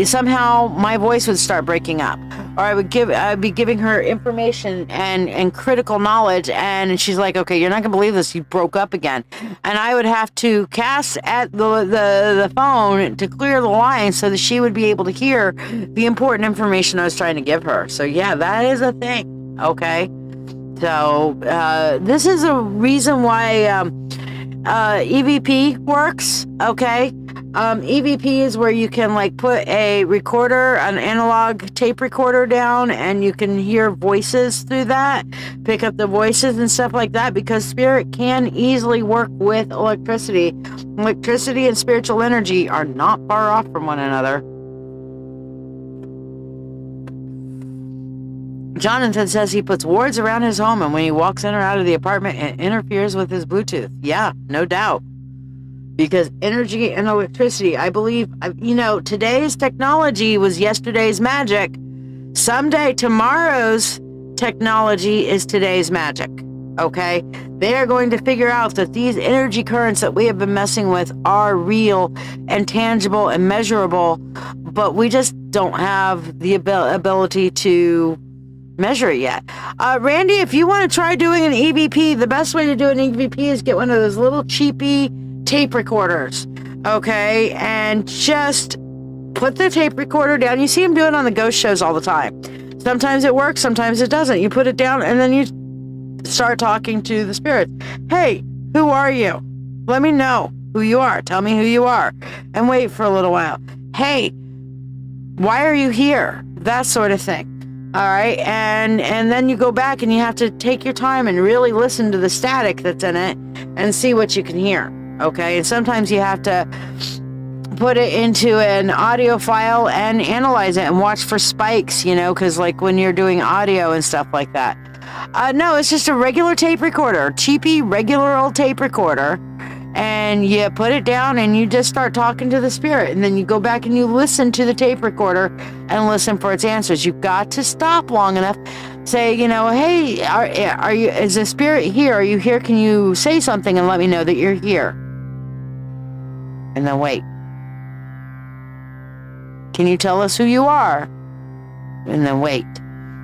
somehow my voice would start breaking up, or I'd be giving her information and critical knowledge, and she's like, okay, you're not gonna believe this, you broke up again. And I would have to cast at the phone to clear the line so that she would be able to hear the important information I was trying to give her. So yeah, that is a thing. Okay, so this is a reason why EVP works. Okay, EVP is where you can like put a recorder, an analog tape recorder down, and you can hear voices through that, pick up the voices and stuff like that, because spirit can easily work with electricity. Electricity and spiritual energy are not far off from one another. Jonathan says he puts wards around his home, and when he walks in or out of the apartment, it interferes with his Bluetooth. Yeah, no doubt. Because energy and electricity, I believe, you know, today's technology was yesterday's magic. Someday, tomorrow's technology is today's magic. Okay? They are going to figure out that these energy currents that we have been messing with are real and tangible and measurable, but we just don't have the ability to measure it yet. Randy, if you want to try doing an EVP, the best way to do an EVP is get one of those little cheapy tape recorders, okay, and just put the tape recorder down. You see them doing it on the ghost shows all the time. Sometimes it works, sometimes it doesn't. You put it down and then you start talking to the spirits. Hey, who are you? Let me know who you are. Tell me who you are. And wait for a little while. Hey, why are you here? That sort of thing. All right, and then you go back and you have to take your time and really listen to the static that's in it and see what you can hear. Okay, and sometimes you have to put it into an audio file and analyze it and watch for spikes, you know, because like when you're doing audio and stuff like that. No, it's just a regular tape recorder, cheapy, regular old tape recorder, and you put it down and you just start talking to the spirit, and then you go back and you listen to the tape recorder and listen for its answers. You've got to stop long enough. Say, you know, hey, are you? Is the spirit here? Are you here? Can you say something and let me know that you're here? And then wait. Can you tell us who you are? And then wait.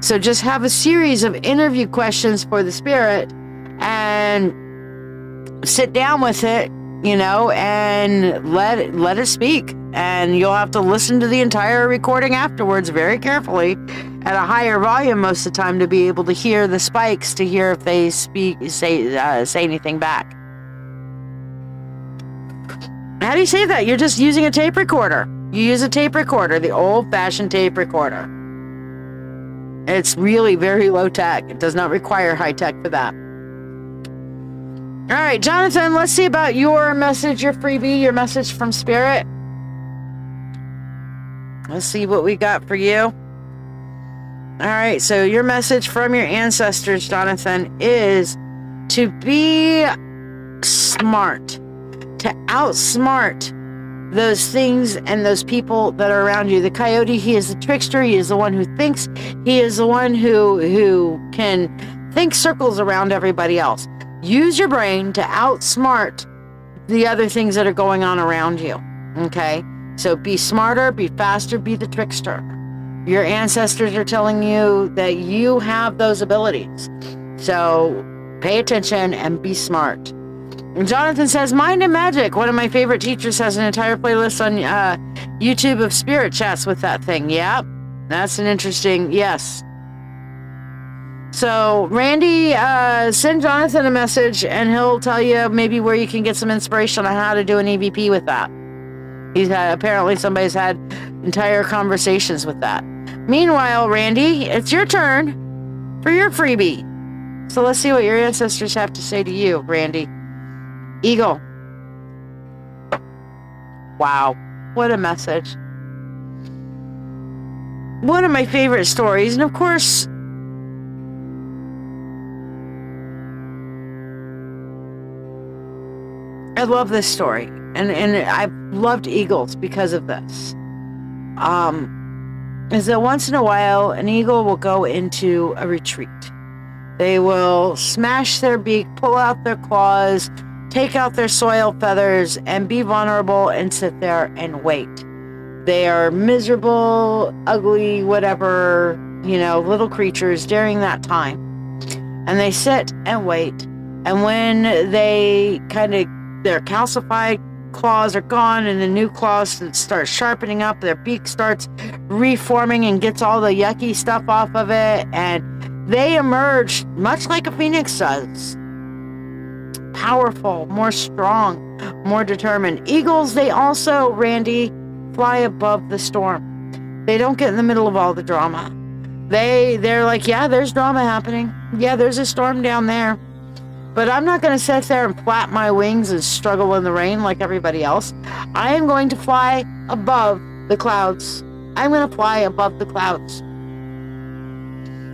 So just have a series of interview questions for the spirit and sit down with it, you know, and let it speak. And you'll have to listen to the entire recording afterwards very carefully at a higher volume most of the time to be able to hear the spikes, to hear if they say anything back. How do you say that? You're just using a tape recorder. You use a tape recorder, the old-fashioned tape recorder. It's really very low tech. It does not require high tech for that. All right, Jonathan, let's see about your message, your freebie, your message from Spirit. Let's see what we got for you. All right, so your message from your ancestors, Jonathan, is to be smart, to outsmart those things and those people that are around you. The coyote, he is the trickster. He is the one who thinks. He is the one who can think circles around everybody else. Use your brain to outsmart the other things that are going on around you. Okay? So be smarter, be faster, be the trickster. Your ancestors are telling you that you have those abilities. So pay attention and be smart. And Jonathan says, Mind and Magic, one of my favorite teachers, has an entire playlist on YouTube of spirit chats with that thing. Yep, that's an interesting, yes. So Randy, send Jonathan a message and he'll tell you maybe where you can get some inspiration on how to do an EVP with that. Apparently somebody's had entire conversations with that. Meanwhile, Randy, it's your turn for your freebie. So let's see what your ancestors have to say to you, Randy. Eagle. Wow, what a message. One of my favorite stories, and of course, I love this story, and I've loved eagles because of this. Is that once in a while, an eagle will go into a retreat. They will smash their beak, pull out their claws, take out their soil feathers, and be vulnerable and sit there and wait. They are miserable, ugly, whatever, little creatures during that time. And they sit and wait. And when their calcified claws are gone and the new claws start sharpening up, their beak starts reforming and gets all the yucky stuff off of it, and they emerge much like a phoenix does. Powerful, more strong, more determined. Eagles, they also, Randy, fly above the storm. They don't get in the middle of all the drama. They're like, yeah, there's drama happening. Yeah, there's a storm down there. But I'm not going to sit there and flap my wings and struggle in the rain like everybody else. I am going to fly above the clouds. I'm going to fly above the clouds.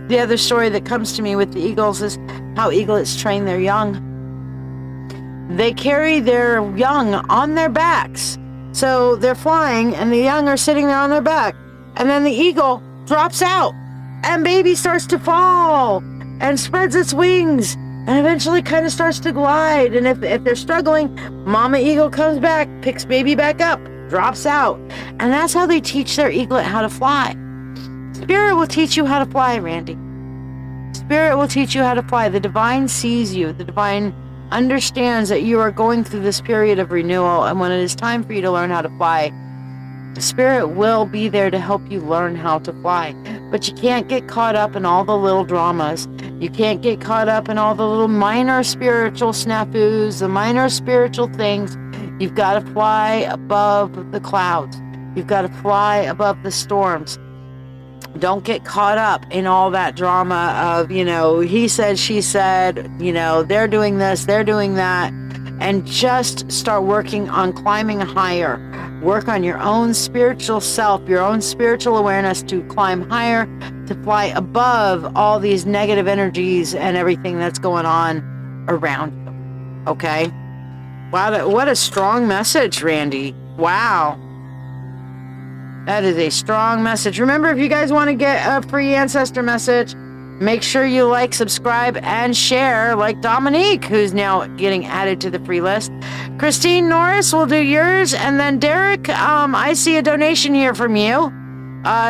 The other story that comes to me with the eagles is how eaglets train their young. They carry their young on their backs. So they're flying and the young are sitting there on their back. And then the eagle drops out and baby starts to fall and spreads its wings and eventually kind of starts to glide. And if they're struggling, mama eagle comes back, picks baby back up, drops out. And that's how they teach their eaglet how to fly. Spirit will teach you how to fly, Randy. Spirit will teach you how to fly. The divine sees you. The divine understands that you are going through this period of renewal, and when it is time for you to learn how to fly, Spirit will be there to help you learn how to fly. But you can't get caught up in all the little dramas. You can't get caught up in all the little minor spiritual snafus, the minor spiritual things. You've got to fly above the clouds. You've got to fly above the storms. Don't get caught up in all that drama of, he said, she said, they're doing this, they're doing that. And just start working on climbing higher. Work on your own spiritual self, your own spiritual awareness to climb higher, to fly above all these negative energies and everything that's going on around you. Okay? Wow, what a strong message, Randy. Wow. That is a strong message. Remember, if you guys want to get a free ancestor message, make sure you like, subscribe, and share, like Dominique, who's now getting added to the free list. Christine Norris will do yours. And then Derek, I see a donation here from you.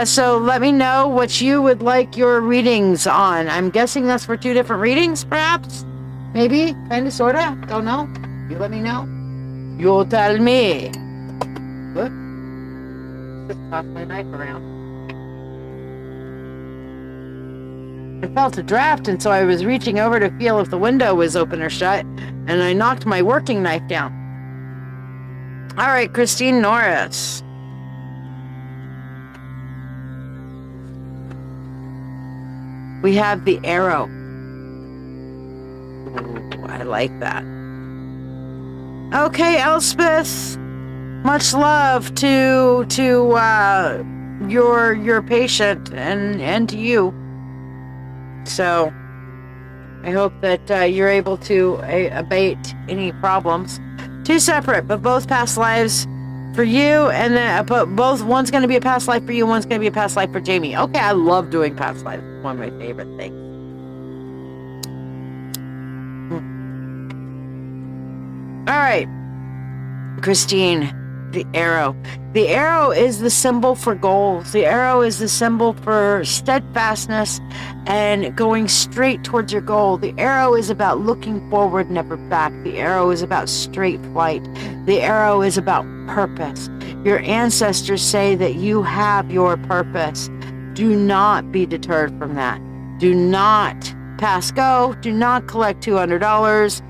So let me know what you would like your readings on. I'm guessing that's for 2 different readings, perhaps? Maybe? Kind of, sort of? Don't know. You let me know. You'll tell me. What? Just toss my knife around. I felt a draft, and so I was reaching over to feel if the window was open or shut, and I knocked my working knife down. All right, Christine Norris. We have the arrow. Ooh, I like that. Okay, Elspeth. Much love to your patient and to you. So I hope that you're able to abate any problems. 2 separate, but both past lives for you, and then both. One's going to be a past life for you. One's going to be a past life for Jamie. Okay, I love doing past lives. It's one of my favorite things. All right, Christine. The arrow. The arrow is the symbol for goals. The arrow is the symbol for steadfastness and going straight towards your goal. The arrow is about looking forward, never back. The arrow is about straight flight. The arrow is about purpose. Your ancestors say that you have your purpose. Do not be deterred from that. Do not pass go. Do not collect $200.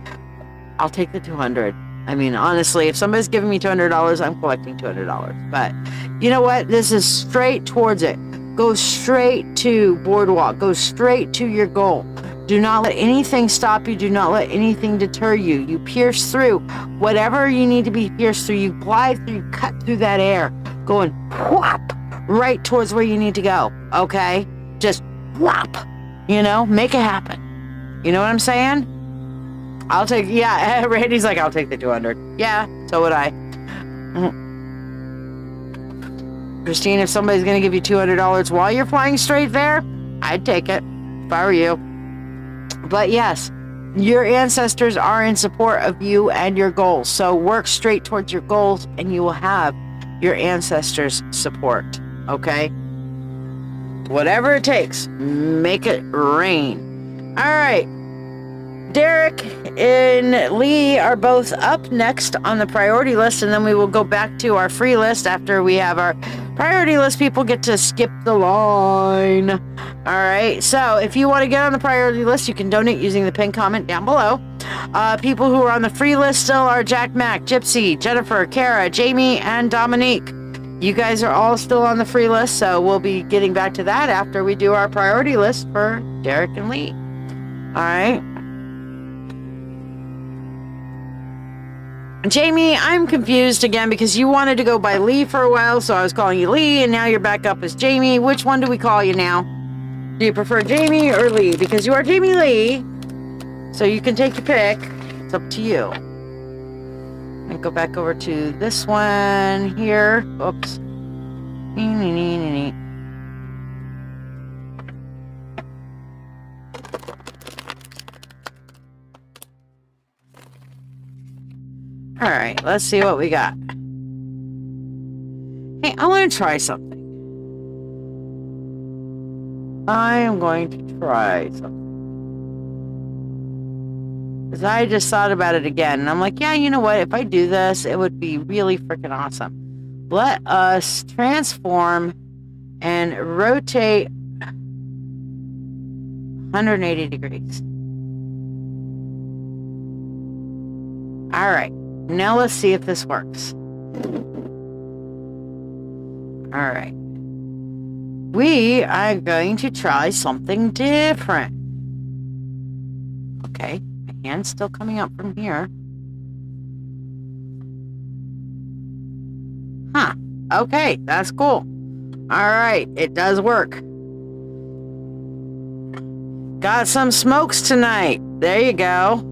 I'll take the 200. I mean, honestly, if somebody's giving me $200, I'm collecting $200. But you know what? This is straight towards it. Go straight to Boardwalk. Go straight to your goal. Do not let anything stop you. Do not let anything deter you. You pierce through whatever you need to be pierced through. You glide through, you cut through that air, going whop right towards where you need to go. Okay? Just whop. You know, make it happen. You know what I'm saying? I'll take, yeah, Randy's like, I'll take the 200. Yeah, so would I. Christine, if somebody's going to give you $200 while you're flying straight there, I'd take it if I were you. But yes, your ancestors are in support of you and your goals. So work straight towards your goals and you will have your ancestors' support. Okay? Whatever it takes, make it rain. All right. Derek and Lee are both up next on the priority list, and then we will go back to our free list after we have our priority list. People get to skip the line. All right, so if you want to get on the priority list, you can donate using the pinned comment down below. People who are on the free list still are Jack Mack, Gypsy, Jennifer, Kara, Jamie, and Dominique. You guys are all still on the free list, so we'll be getting back to that after we do our priority list for Derek and Lee. All right. Jamie, I'm confused again because you wanted to go by Lee for a while, so I was calling you Lee, and now you're back up as Jamie. Which one do we call you now? Do you prefer Jamie or Lee? Because you are Jamie Lee, so you can take your pick. It's up to you. And go back over to this one here. Oops. All right, let's see what we got. Hey, I want to try something. I am going to try something. Because I just thought about it again, and I'm like, yeah, you know what? If I do this, it would be really freaking awesome. Let us transform and rotate 180 degrees. All right. Now let's see if this works. All right. We are going to try something different. Okay. My hand's still coming up from here. Huh. Okay. That's cool. All right. It does work. Got some smokes tonight. There you go.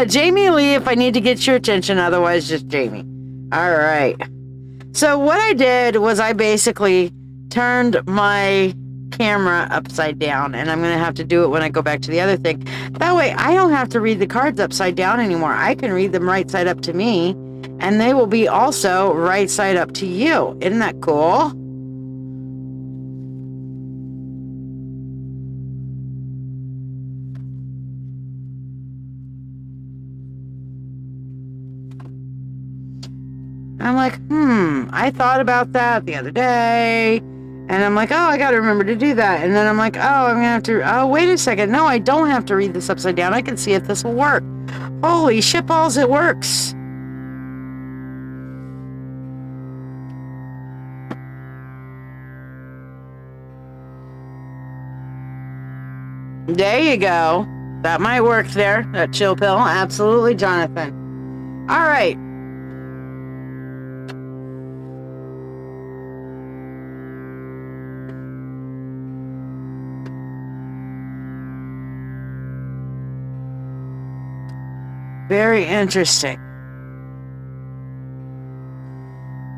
Jamie Lee, if I need to get your attention, otherwise just Jamie. All right. So what I did was I basically turned my camera upside down, and I'm going to have to do it when I go back to the other thing. That way I don't have to read the cards upside down anymore. I can read them right side up to me, and they will be also right side up to you. Isn't that cool? I'm like, I thought about that the other day. And I'm like, oh, I got to remember to do that. And then I'm like, oh, I'm going to have to, oh, wait a second. No, I don't have to read this upside down. I can see if this will work. Holy shitballs, it works. There you go. That might work there. That chill pill. Absolutely, Jonathan. All right. Very interesting.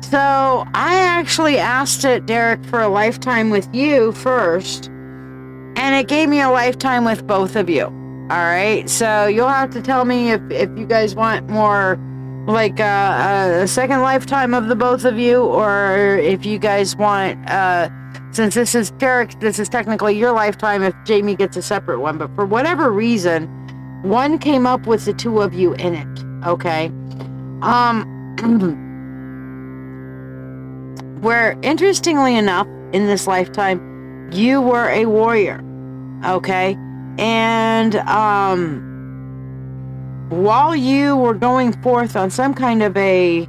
So I actually asked it, Derek, for a lifetime with you first, and it gave me a lifetime with both of you. All right. So you'll have to tell me if you guys want more like a second lifetime of the both of you, or if you guys want, since this is Derek, this is technically your lifetime if Jamie gets a separate one. But for whatever reason, one came up with the two of you in it, okay? Where, interestingly enough, in this lifetime, you were a warrior, okay? And, while you were going forth on some kind of a...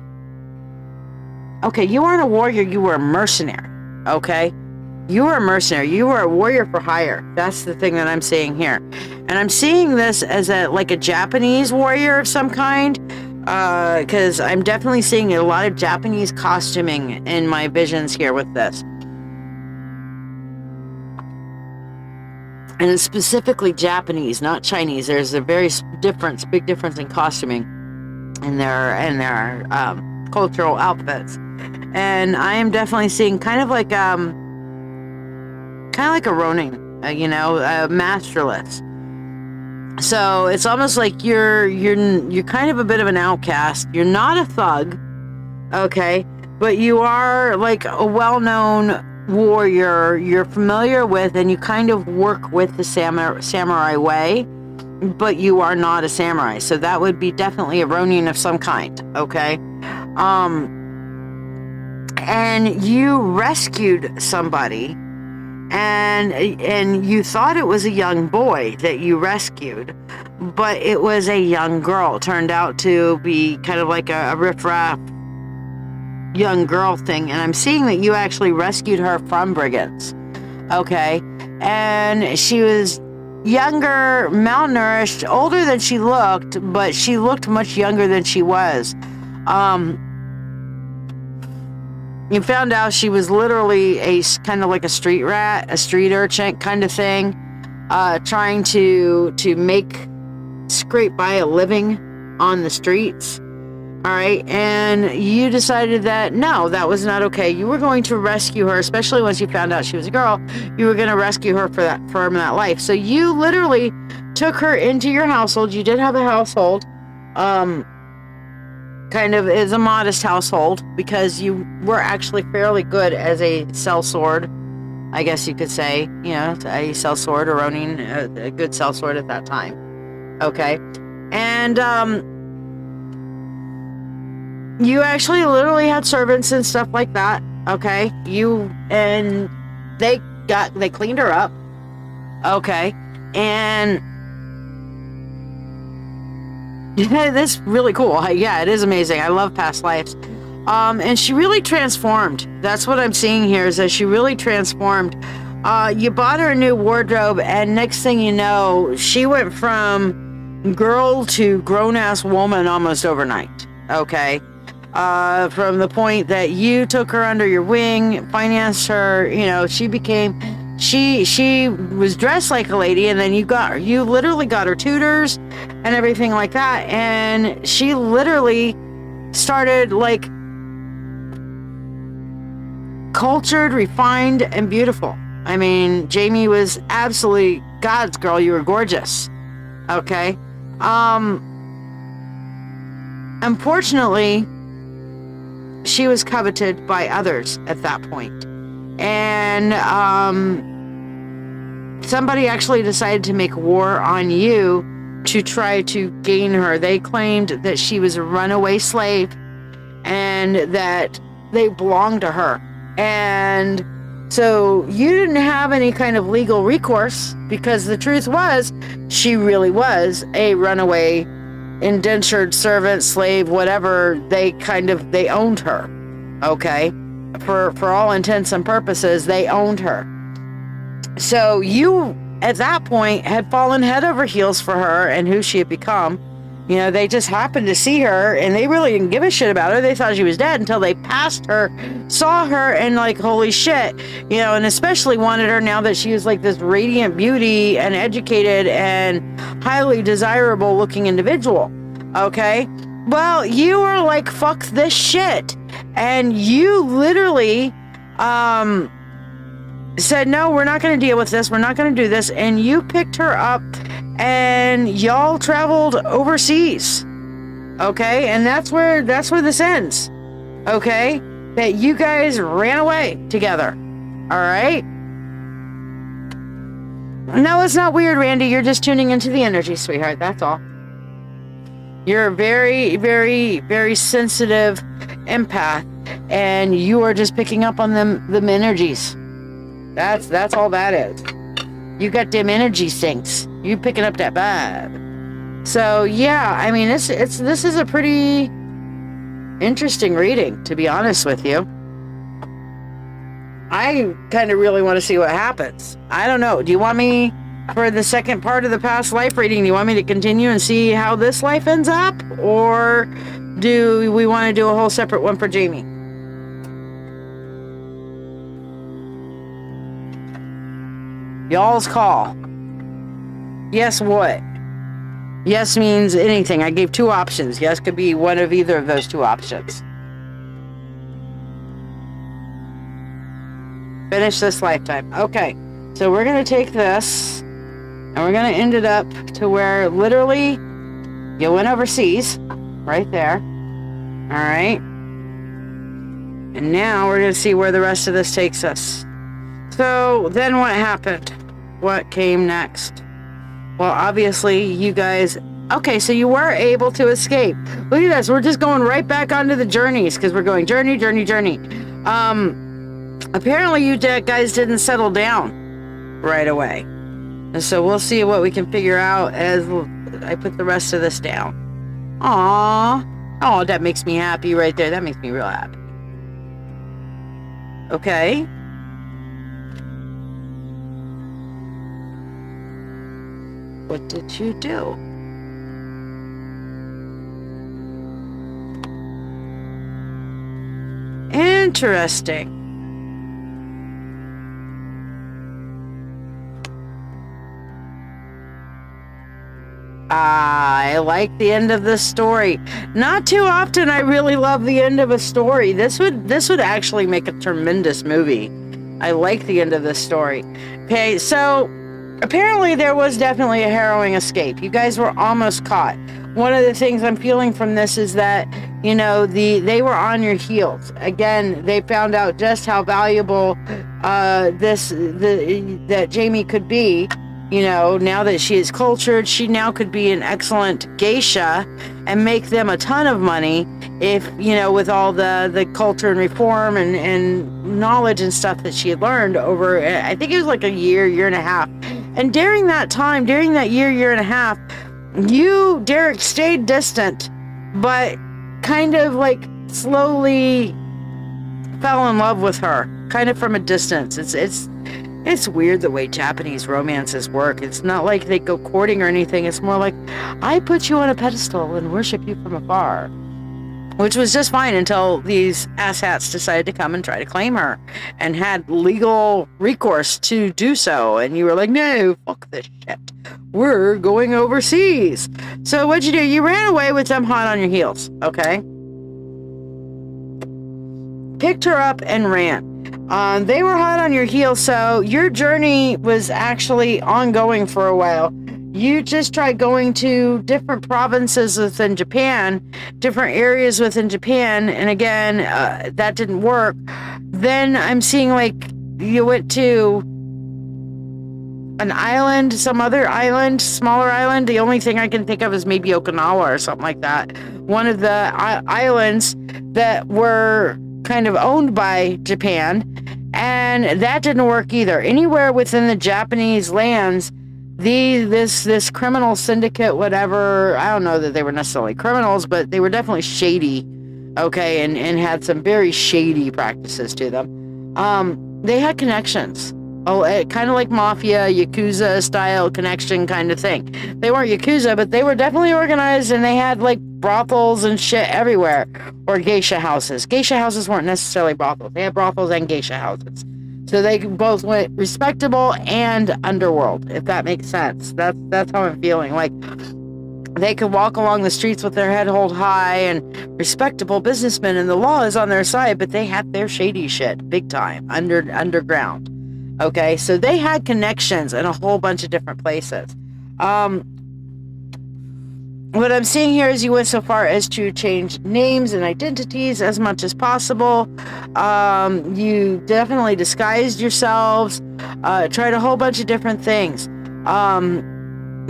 Okay, you weren't a warrior, you were a mercenary. Okay? You were a mercenary. You were a warrior for hire. That's the thing that I'm seeing here. And I'm seeing this as a Japanese warrior of some kind. Because I'm definitely seeing a lot of Japanese costuming in my visions here with this. And it's specifically Japanese, not Chinese. There's a big difference in costuming in their cultural outfits. And I am definitely seeing kind of like a Ronin, a masterless. So it's almost like you're kind of a bit of an outcast. You're not a thug, okay, but you are like a well-known warrior. You're familiar with, and you kind of work with the samurai way, but you are not a samurai. So that would be definitely a Ronin of some kind, okay. And you rescued somebody, and you thought it was a young boy that you rescued, but it was a young girl. It turned out to be kind of like a riffraff young girl thing. And I'm seeing that you actually rescued her from brigands, okay? And she was younger, malnourished, older than she looked, but she looked much younger than she was. You found out she was literally a kind of like a street rat, a street urchin kind of thing, trying to scrape by a living on the streets. All right. And you decided that no, that was not okay. You were going to rescue her, especially once you found out she was a girl. You were going to rescue her from that life. So you literally took her into your household. You did have a household. Kind of is a modest household because you were actually fairly good as a sellsword, I guess you could say, a sellsword or Ronin, a good sellsword at that time. Okay. And you actually literally had servants and stuff like that. Okay. They cleaned her up. Okay. And that's really cool. Yeah, it is amazing. I love past lives. And she really transformed. That's what I'm seeing here, is that she really transformed. You bought her a new wardrobe, and next thing you know, she went from girl to grown-ass woman almost overnight. Okay? From the point that you took her under your wing, financed her, she became... She was dressed like a lady, and then you literally got her tutors and everything like that, and she literally started like cultured, refined, and beautiful. I mean, Jamie was absolutely God's girl. You were gorgeous. Okay. Unfortunately, she was coveted by others at that point. And somebody actually decided to make war on you to try to gain her. They claimed that she was a runaway slave and that they belonged to her. And so you didn't have any kind of legal recourse, because the truth was she really was a runaway, indentured servant, slave, whatever. They owned her. Okay. For all intents and purposes, they owned her. So you, at that point, had fallen head over heels for her and who she had become. They just happened to see her, and they really didn't give a shit about her. They thought she was dead until they passed her, saw her, and like, holy shit, and especially wanted her now that she was like this radiant beauty and educated and highly desirable looking individual. Okay? Well, you were like, fuck this shit. And you literally said, no, we're not going to deal with this. We're not going to do this. And you picked her up and y'all traveled overseas. Okay. And that's where this ends. Okay. That you guys ran away together. All right. No, it's not weird, Randy. You're just tuning into the energy, sweetheart. That's all. You're a very, very, very sensitive empath, and you are just picking up on them energies. That's all that is. You got them energy sinks. You picking up that vibe. So yeah, I mean, this is a pretty interesting reading, to be honest with you. I kind of really want to see what happens. I don't know. Do you want me, for the second part of the past life reading, do you want me to continue and see how this life ends up? Or do we want to do a whole separate one for Jamie? Y'all's call. Yes, what? Yes means anything. I gave two options. Yes could be one of either of those two options. Finish this lifetime. Okay, so we're going to take this and we're going to end it up to where literally you went overseas. Right there. All right. And now we're going to see where the rest of this takes us. So then what happened? What came next? Well, obviously you guys... Okay, so you were able to escape. Look at this. We're just going right back onto the journeys because we're going journey. Apparently you guys didn't settle down right away. And so we'll see what we can figure out as I put the rest of this down. Aww. Oh, that makes me happy right there. That makes me real happy. Okay. What did you do? Interesting. I like the end of this story. Not too often I really love the end of a story. This would actually make a tremendous movie. I like the end of this story. Okay, so apparently there was definitely a harrowing escape. You guys were almost caught. One of the things I'm feeling from this is that, you know, they were on your heels. Again, they found out just how valuable that Jamie could be. You know, now that she is cultured, she now could be an excellent geisha and make them a ton of money if, you know, with all the culture and reform and knowledge and stuff that she had learned over, I think it was like a year and a half. And during that time, during that year and a half, you, Derek, stayed distant, but kind of like slowly fell in love with her, kind of from a distance. It's weird the way Japanese romances work. It's not like they go courting or anything. It's more like, I put you on a pedestal and worship you from afar. Which was just fine until these asshats decided to come and try to claim her and had legal recourse to do so. And you were like, no, fuck this shit. We're going overseas. So what'd you do? You ran away with them hot on your heels, okay? Picked her up and ran. They were hot on your heels, so your journey was actually ongoing for a while. You just tried going to different provinces within Japan, different areas within Japan, and again, that didn't work. Then I'm seeing like you went to an island, some other island, smaller island. The only thing I can think of is maybe Okinawa or something like that. One of the islands that were kind of owned by Japan, and that didn't work either. Anywhere within the Japanese lands, this criminal syndicate, whatever, I don't know that they were necessarily criminals, but they were definitely shady, okay, and had some very shady practices to them. They had connections. Kind of like mafia, Yakuza style connection kind of thing. They weren't Yakuza, but they were definitely organized, and they had like brothels and shit everywhere. Or geisha houses. Geisha houses weren't necessarily brothels. They had brothels and geisha houses. So they both went respectable and underworld, if that makes sense. That's how I'm feeling. Like, they could walk along the streets with their head held high and respectable businessmen, and the law is on their side, but they had their shady shit big time underground. Okay, so they had connections in a whole bunch of different places. What I'm seeing here is you went so far as to change names and identities as much as possible. You definitely disguised yourselves, tried a whole bunch of different things.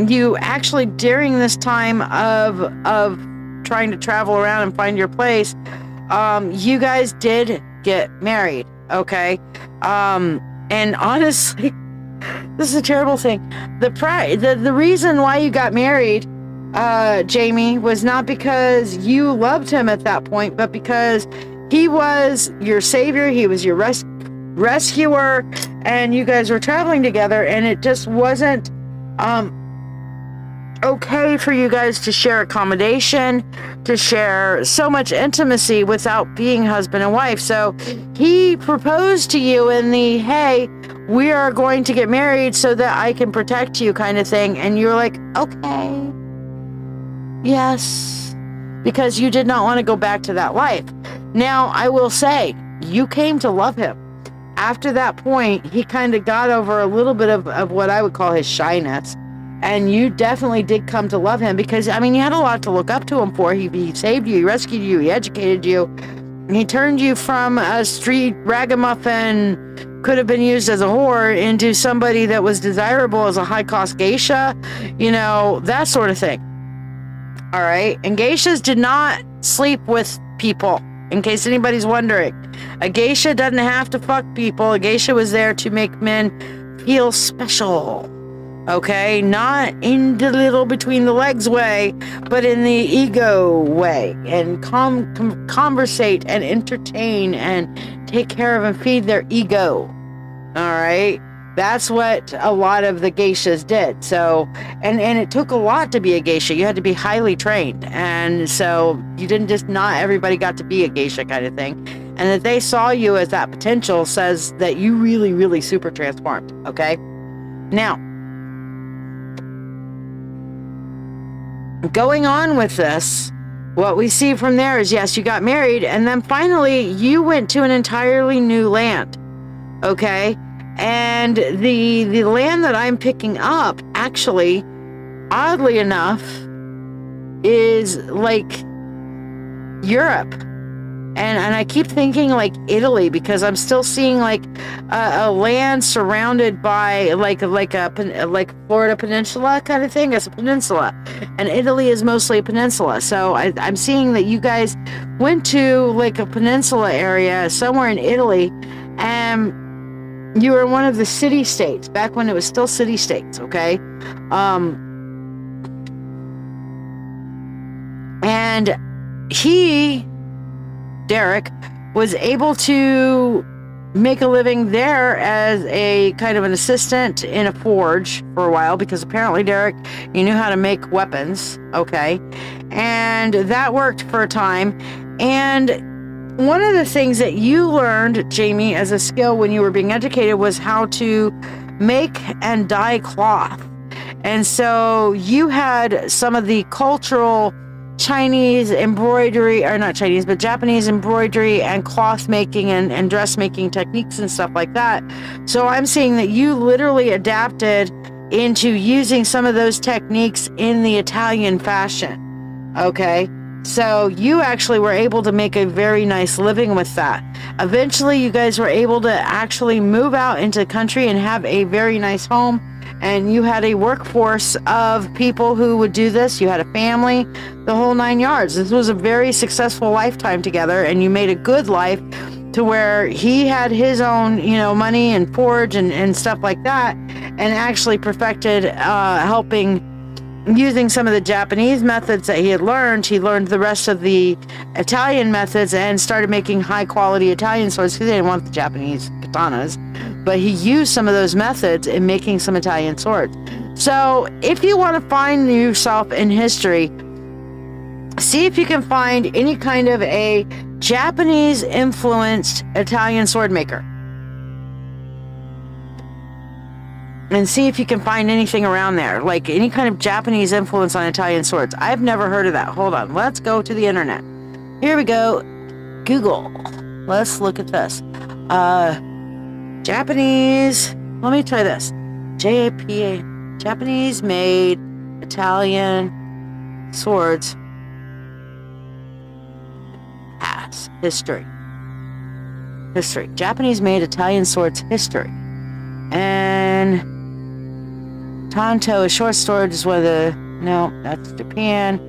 You actually, during this time of trying to travel around and find your place, you guys did get married, okay? And honestly, this is a terrible thing. The reason why you got married Jamie, was not because you loved him at that point, but because he was your savior, he was your rescuer, and you guys were traveling together, and it just wasn't okay for you guys to share accommodation, to share so much intimacy without being husband and wife. So he proposed to you in the, hey, we are going to get married so that I can protect you kind of thing. And you're like, okay, yes, because you did not want to go back to that life. Now, I will say, you came to love him. After that point, he kind of got over a little bit of what I would call his shyness. And you definitely did come to love him because, I mean, you had a lot to look up to him for. He saved you, he rescued you, he educated you. He turned you from a street ragamuffin, could have been used as a whore, into somebody that was desirable as a high-cost geisha, you know, that sort of thing. All right? And geishas did not sleep with people, in case anybody's wondering. A geisha doesn't have to fuck people. A geisha was there to make men feel special. Okay, not in the little between the legs way, but in the ego way, and conversate and entertain and take care of and feed their ego. All right, that's what a lot of the geishas did. So, and it took a lot to be a geisha. You had to be highly trained, and so you didn't just, not everybody got to be a geisha kind of thing. And that they saw you as that potential says that you really, really super transformed. Okay, now, going on with this, what we see from there is, yes, you got married, and then finally you went to an entirely new land. Okay, and the land that I'm picking up, actually, oddly enough, is like Europe. And I keep thinking like Italy, because I'm still seeing like a land surrounded by like Florida Peninsula kind of thing. It's a peninsula, and Italy is mostly a peninsula. So I'm seeing that you guys went to like a peninsula area somewhere in Italy, and you were one of the city states back when it was still city states. Okay, and Derek was able to make a living there as a kind of an assistant in a forge for a while, because apparently, Derek, you knew how to make weapons, okay? And that worked for a time. And one of the things that you learned, Jamie, as a skill when you were being educated was how to make and dye cloth. And so you had some of the cultural Chinese embroidery, or not Chinese, but Japanese embroidery and cloth making and dressmaking techniques and stuff like that. So I'm seeing that you literally adapted into using some of those techniques in the Italian fashion. Okay, so you actually were able to make a very nice living with that. Eventually, you guys were able to actually move out into the country and have a very nice home. And you had a workforce of people who would do this. You had a family, the whole 9 yards. This was a very successful lifetime together, and you made a good life to where he had his own, you know, money and forge and stuff like that, and actually perfected helping using some of the Japanese methods that he had learned. He learned the rest of the Italian methods and started making high quality Italian swords, because they didn't want the Japanese katanas. But he used some of those methods in making some Italian swords. So if you want to find yourself in history, see if you can find any kind of a Japanese influenced Italian sword maker. And see if you can find anything around there, like any kind of Japanese influence on Italian swords. I've never heard of that. Hold on. Let's go to the internet. Here we go. Google. Let's look at this. Japanese, let me try this. JAPA, Japanese made Italian swords. History. Japanese made Italian swords history. And Tanto, a short sword, is one of the, no, that's Japan.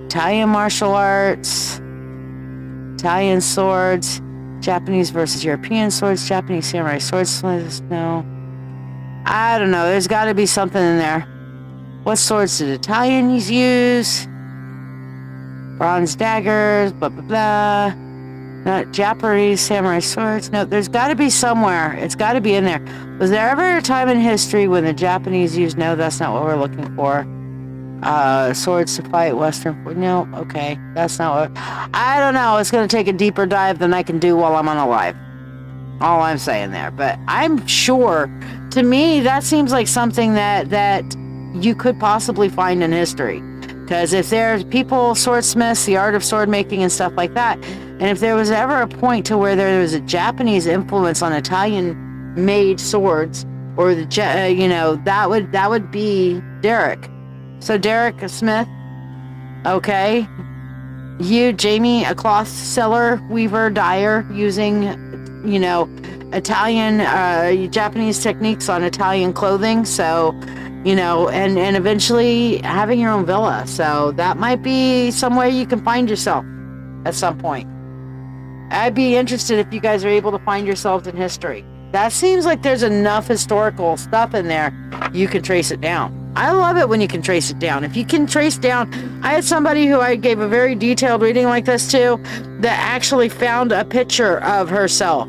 Italian martial arts. Italian swords. Japanese versus European swords, Japanese samurai swords, no. I don't know, there's got to be something in there. What swords did Italians use? Bronze daggers, blah, blah, blah. Not Japanese samurai swords. No, there's got to be somewhere. It's got to be in there. Was there ever a time in history when the Japanese used... No, that's not what we're looking for. Swords to fight Western... No, okay. That's not what... I don't know. It's going to take a deeper dive than I can do while I'm unalive. All I'm saying there. But I'm sure, to me, that seems like something that you could possibly find in history. Because if there's people, swordsmiths, the art of sword making and stuff like that, and if there was ever a point to where there was a Japanese influence on Italian-made swords, or that would be Derek. So Derek Smith, okay. You, Jamie, a cloth seller, weaver, dyer, using, Italian, Japanese techniques on Italian clothing. So, and eventually having your own villa. So that might be somewhere you can find yourself at some point. I'd be interested if you guys are able to find yourselves in history. That seems like there's enough historical stuff in there you can trace it down. I love it when you can trace it down. If you can trace down... I had somebody who I gave a very detailed reading like this to that actually found a picture of herself.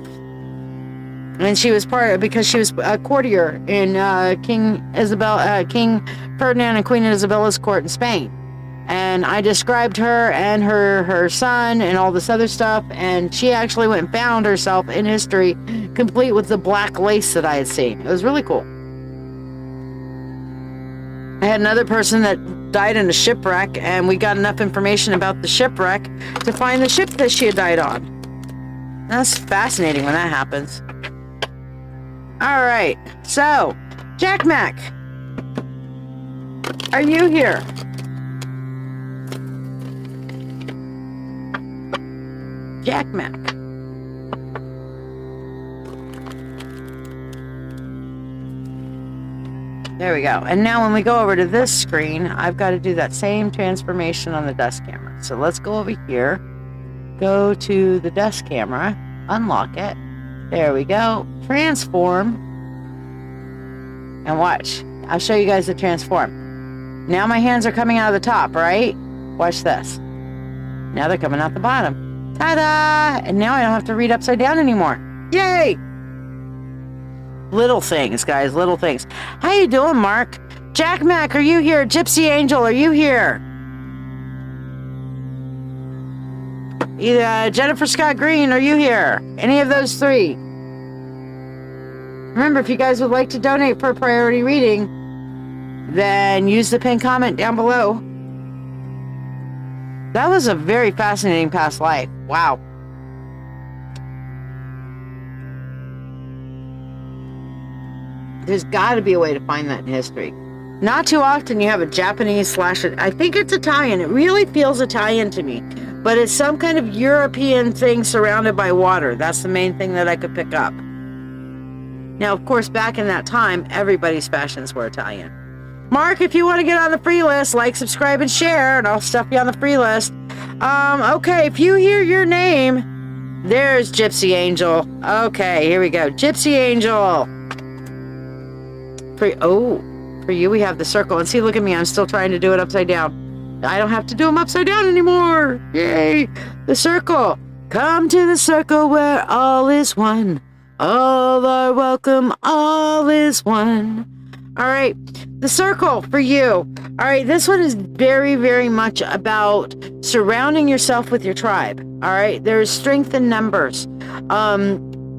And she was because she was a courtier in King Ferdinand and Queen Isabella's court in Spain. And I described her and her son and all this other stuff, and she actually went and found herself in history, complete with the black lace that I had seen. It was really cool. I had another person that died in a shipwreck, and we got enough information about the shipwreck to find the ship that she had died on. That's fascinating when that happens. All right, so, Jack Mac, are you here? Jack Mac. There we go. And now when we go over to this screen, I've got to do that same transformation on the desk camera. So let's go over here, go to the desk camera, unlock it. There we go. Transform. And watch. I'll show you guys the transform. Now my hands are coming out of the top, right? Watch this. Now they're coming out the bottom. Ta-da! And now I don't have to read upside down anymore. Yay! Little things, guys. Little things. How you doing, Mark? Jack Mac, are you here? Gypsy Angel, are you here? Either Jennifer Scott Green, are you here? Any of those three? Remember, if you guys would like to donate for a priority reading, then use the pinned comment down below. That was a very fascinating past life. Wow. There's got to be a way to find that in history. Not too often you have a Japanese / I think it's Italian. It really feels Italian to me. But it's some kind of European thing surrounded by water. That's the main thing that I could pick up. Now, of course, back in that time, everybody's fashions were Italian. Mark, if you want to get on the free list, like, subscribe, and share, and I'll stuff you on the free list. Okay, if you hear your name, there's Gypsy Angel. Okay, here we go. Gypsy Angel. For you, we have the circle. And see, look at me. I'm still trying to do it upside down. I don't have to do them upside down anymore. Yay! The circle. Come to the circle where all is one. All are welcome. All is one. All right. The circle for you. All right. This one is very, very much about surrounding yourself with your tribe. All right. There's strength in numbers.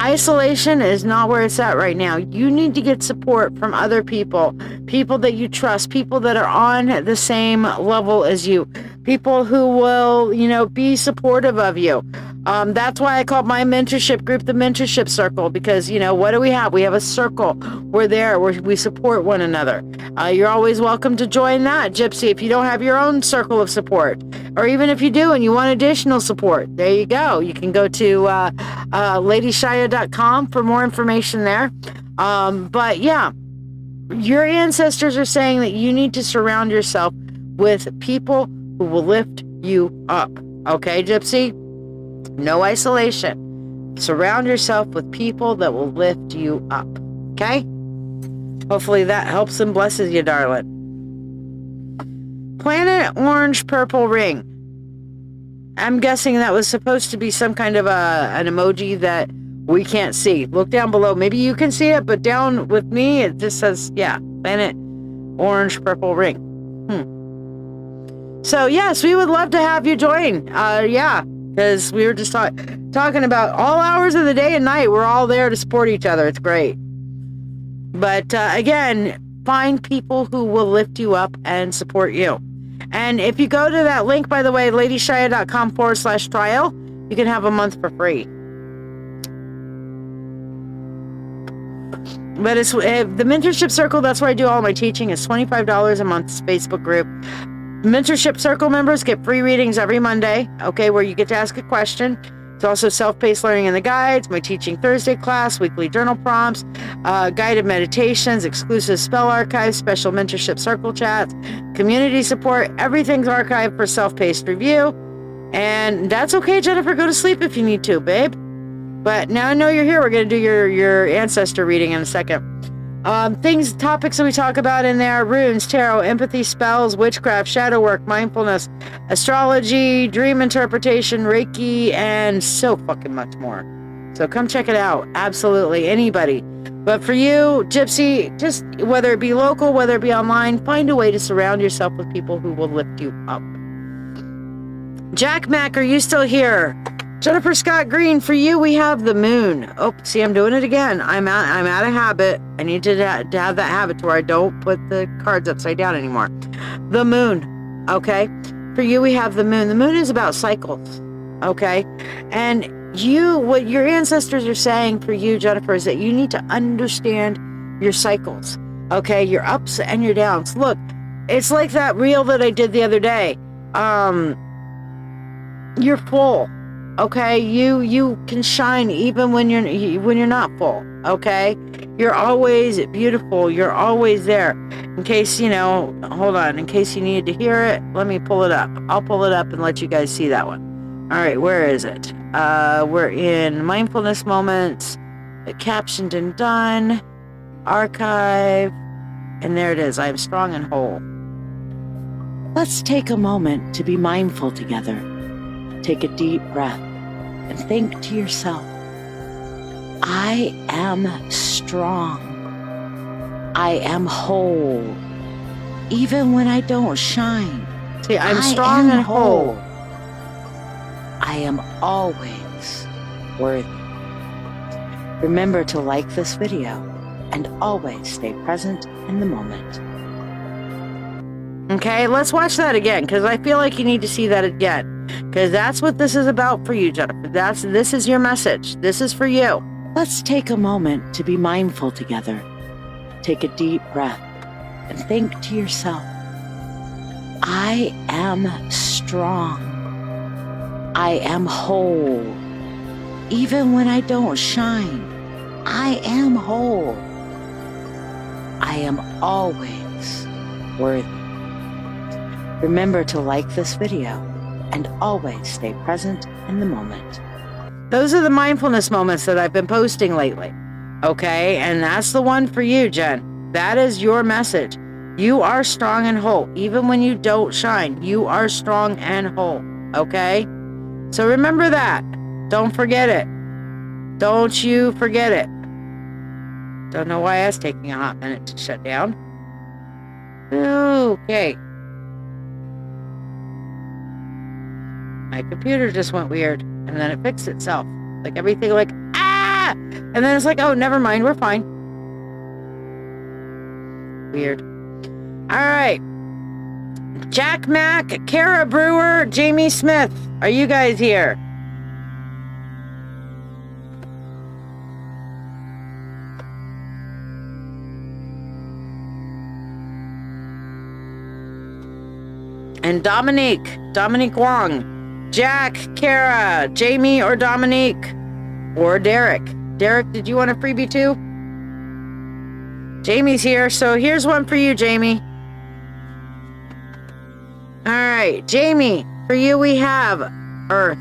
Isolation is not where it's at right now. You need to get support from other people, people that you trust, people that are on the same level as you, people who will, be supportive of you. That's why I called my mentorship group the Mentorship Circle, because, what do we have? We have a circle. We're there. We support one another. You're always welcome to join that, Gypsy, if you don't have your own circle of support. Or even if you do and you want additional support, there you go. You can go to LadyShiya.com for more information there. But yeah, your ancestors are saying that you need to surround yourself with people who will lift you up. Okay, Gypsy? No isolation. Surround yourself with people that will lift you up. Okay? Hopefully that helps and blesses you, darling. Planet orange purple ring. I'm guessing that was supposed to be some kind of an emoji that we can't see. Look down below. Maybe you can see it, but down with me, it just says, yeah, planet orange purple ring. So, yes, we would love to have you join. Yeah, because we were just talking about all hours of the day and night. We're all there to support each other. It's great. But, again, find people who will lift you up and support you. And if you go to that link, by the way, LadyShiya.com/trial, you can have a month for free. But it's the Mentorship Circle. That's where I do all my teaching. It's $25 a month. It's a Facebook group. Mentorship Circle members get free readings every Monday, okay, where you get to ask a question. It's also self-paced learning in the guides, my Teaching Thursday class, weekly journal prompts, guided meditations, exclusive spell archives, special Mentorship Circle chats, community support. Everything's archived for self-paced review. And that's okay, Jennifer. Go to sleep if you need to, babe. But now I know you're here. We're going to do your ancestor reading in a second. Topics that we talk about in there: runes, tarot, empathy, spells, witchcraft, shadow work, mindfulness, astrology, dream interpretation, Reiki, and so fucking much more. So come check it out. Absolutely. Anybody. But for you, Gypsy, just whether it be local, whether it be online, find a way to surround yourself with people who will lift you up. Jack Mack, are you still here? Jennifer Scott Green, for you, we have the moon. Oh, see, I'm doing it again. I'm out of habit. I need to have that habit to where I don't put the cards upside down anymore. The moon, okay? For you, we have the moon. The moon is about cycles, okay? And what your ancestors are saying for you, Jennifer, is that you need to understand your cycles, okay? Your ups and your downs. Look, it's like that reel that I did the other day. You're full. Okay, you can shine even when you're not full. Okay, you're always beautiful. You're always there. In case hold on. In case you needed to hear it, let me pull it up. I'll pull it up and let you guys see that one. All right, where is it? We're in mindfulness moments, captioned and done, archive, and there it is. I am strong and whole. Let's take a moment to be mindful together. Take a deep breath and think to yourself, I am strong. I am whole. Even when I don't shine. See, I'm strong and whole. I am always worthy. Remember to like this video and always stay present in the moment. Okay, let's watch that again, because I feel like you need to see that again. Because that's what this is about for you, Jennifer. This is your message. This is for you. Let's take a moment to be mindful together. Take a deep breath and think to yourself, I am strong. I am whole. Even when I don't shine, I am whole. I am always worthy. Remember to like this video and always stay present in the moment. Those are the mindfulness moments that I've been posting lately. Okay, and that's the one for you, Jen. That is your message. You are strong and whole. Even when you don't shine, you are strong and whole. Okay? So remember that. Don't forget it. Don't you forget it. Don't know why that's taking a hot minute to shut down. Okay. My computer just went weird, and then it fixed itself. Like everything, like, ah! And then it's like, oh, never mind, we're fine. Weird. All right. Jack Mack, Kara Brewer, Jamie Smith. Are you guys here? And Dominique Wong. Jack, Kara, Jamie, or Dominique, or Derek. Derek, did you want a freebie too? Jamie's here, so here's one for you, Jamie. All right, Jamie, for you we have Earth.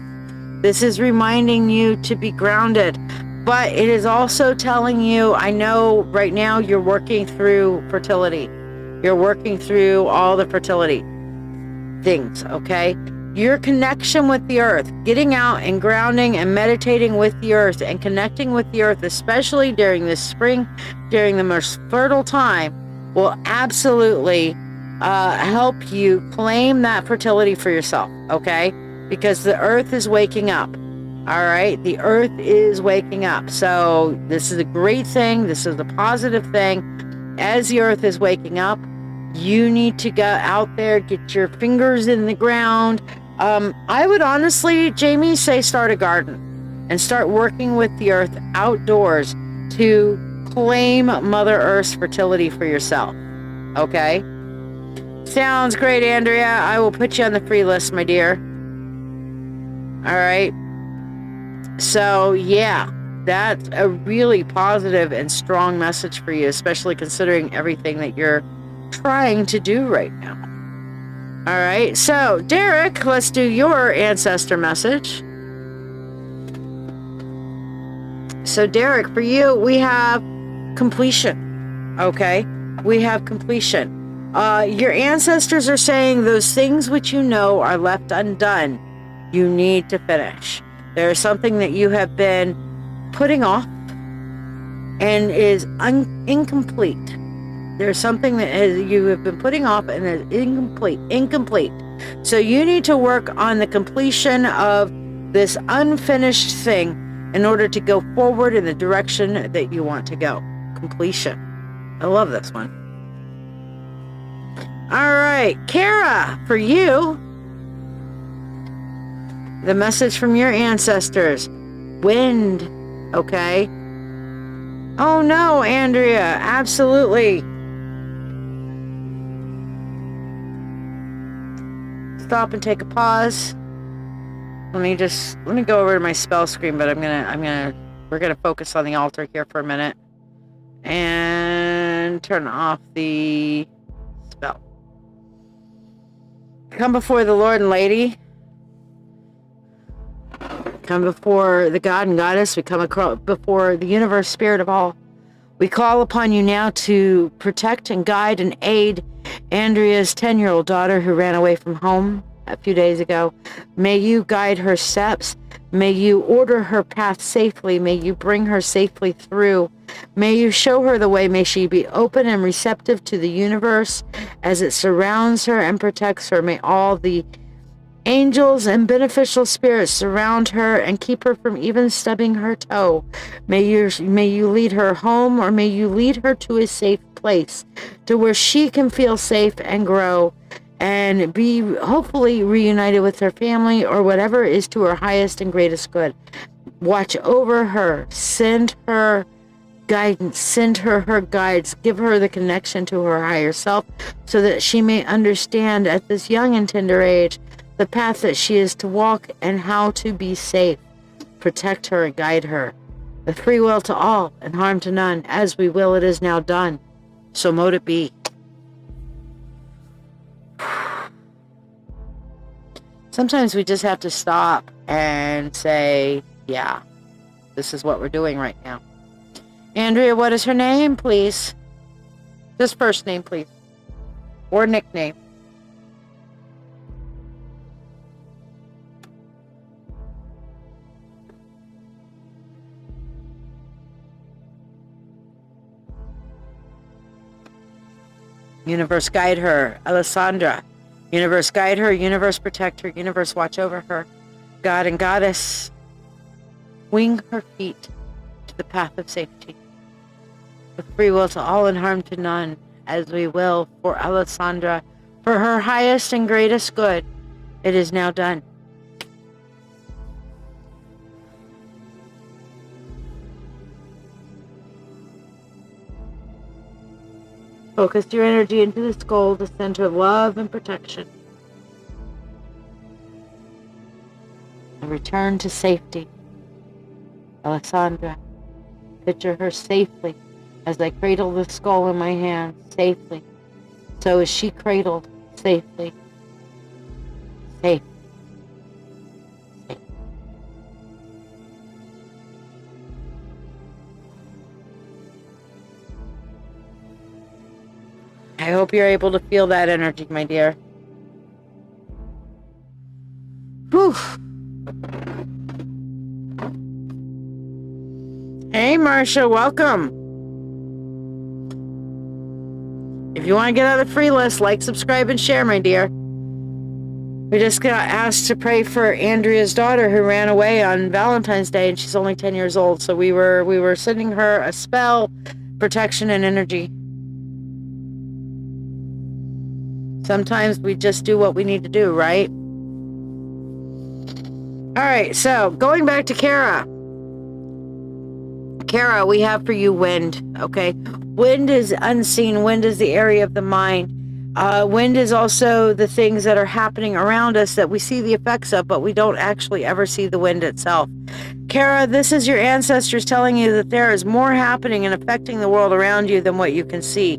This is reminding you to be grounded, but it is also telling you, I know right now you're working through fertility. You're working through all the fertility. things, okay? Your connection with the earth, getting out and grounding and meditating with the earth and connecting with the earth, especially during this spring, during the most fertile time, will absolutely help you claim that fertility for yourself, okay? Because the earth is waking up. All right, the earth is waking up. So this is a great thing. This is a positive thing. As the earth is waking up, you need to go out there, get your fingers in the ground. I would honestly, Jamie, say start a garden and start working with the earth outdoors to claim Mother Earth's fertility for yourself. Okay? Sounds great, Andrea. I will put you on the free list, my dear. All right. So, yeah, that's a really positive and strong message for you, especially considering everything that you're trying to do right now. All right. So, Derek, let's do your ancestor message. So, Derek, for you, we have completion. Okay? We have completion. Your ancestors are saying those things which you know are left undone, you need to finish. There is something that you have been putting off and is incomplete. There's something that you have been putting off and is incomplete. So you need to work on the completion of this unfinished thing in order to go forward in the direction that you want to go. Completion. I love this one. All right, Kara, for you, the message from your ancestors. Wind, okay? Oh no, Andrea, absolutely. Stop and take a pause. Let me go over to my spell screen, but we're gonna focus on the altar here for a minute. And turn off the spell. Come before the Lord and Lady. Come before the God and Goddess. We come before the universe, spirit of all. We call upon you now to protect and guide and aid Andrea's 10-year-old daughter who ran away from home a few days ago. May you guide her steps. May you order her path safely. May you bring her safely through. May you show her the way. May she be open and receptive to the universe as it surrounds her and protects her. May all the angels and beneficial spirits surround her and keep her from even stubbing her toe. May you lead her home, or may you lead her to a safe place to where she can feel safe and grow and be hopefully reunited with her family or whatever is to her highest and greatest good. Watch over her. Send her guidance. Send her her guides. Give her the connection to her higher self so that she may understand at this young and tender age the path that she is to walk and how to be safe. Protect her and guide her. The free will to all and harm to none. As we will, it is now done. So mote it be. Sometimes we just have to stop and say, yeah, this is what we're doing right now. Andrea, what is her name, please? Just first name, please. Or nickname. Universe guide her, Alessandra. Universe guide her, universe protect her, universe watch over her. God and Goddess, wing her feet to the path of safety. With free will to all and harm to none, as we will for Alessandra, for her highest and greatest good. It is now done. Focus your energy into this goal, the center of love and protection. And return to safety. Alessandra, picture her safely as I cradle the skull in my hand, safely. So is she cradled safely. Safe. Safe. I hope you're able to feel that energy, my dear. Hey, Marcia, welcome. If you want to get on the free list, like, subscribe, and share, my dear. We just got asked to pray for Andrea's daughter who ran away on Valentine's Day, and she's only 10 years old. So we were sending her a spell, protection, and energy. Sometimes we just do what we need to do, right? All right, so going back to Kara. Kara, we have for you wind, okay? Wind is unseen. Wind is the area of the mind. Wind is also the things that are happening around us that we see the effects of, but we don't actually ever see the wind itself. Kara, this is your ancestors telling you that there is more happening and affecting the world around you than what you can see.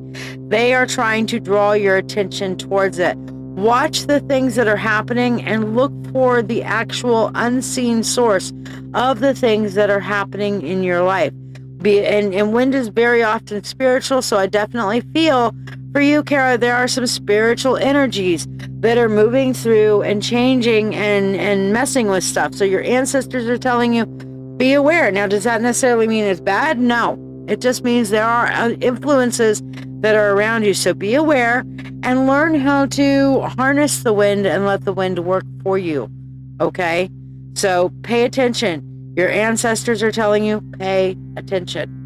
They are trying to draw your attention towards it. Watch the things that are happening and look for the actual unseen source of the things that are happening in your life. And wind is very often spiritual, so I definitely feel for you, Kara, there are some spiritual energies that are moving through and changing and messing with stuff. So your ancestors are telling you, be aware. Now, does that necessarily mean it's bad? No. It just means there are influences that are around you. So be aware and learn how to harness the wind and let the wind work for you. Okay? So pay attention. Your ancestors are telling you, pay attention.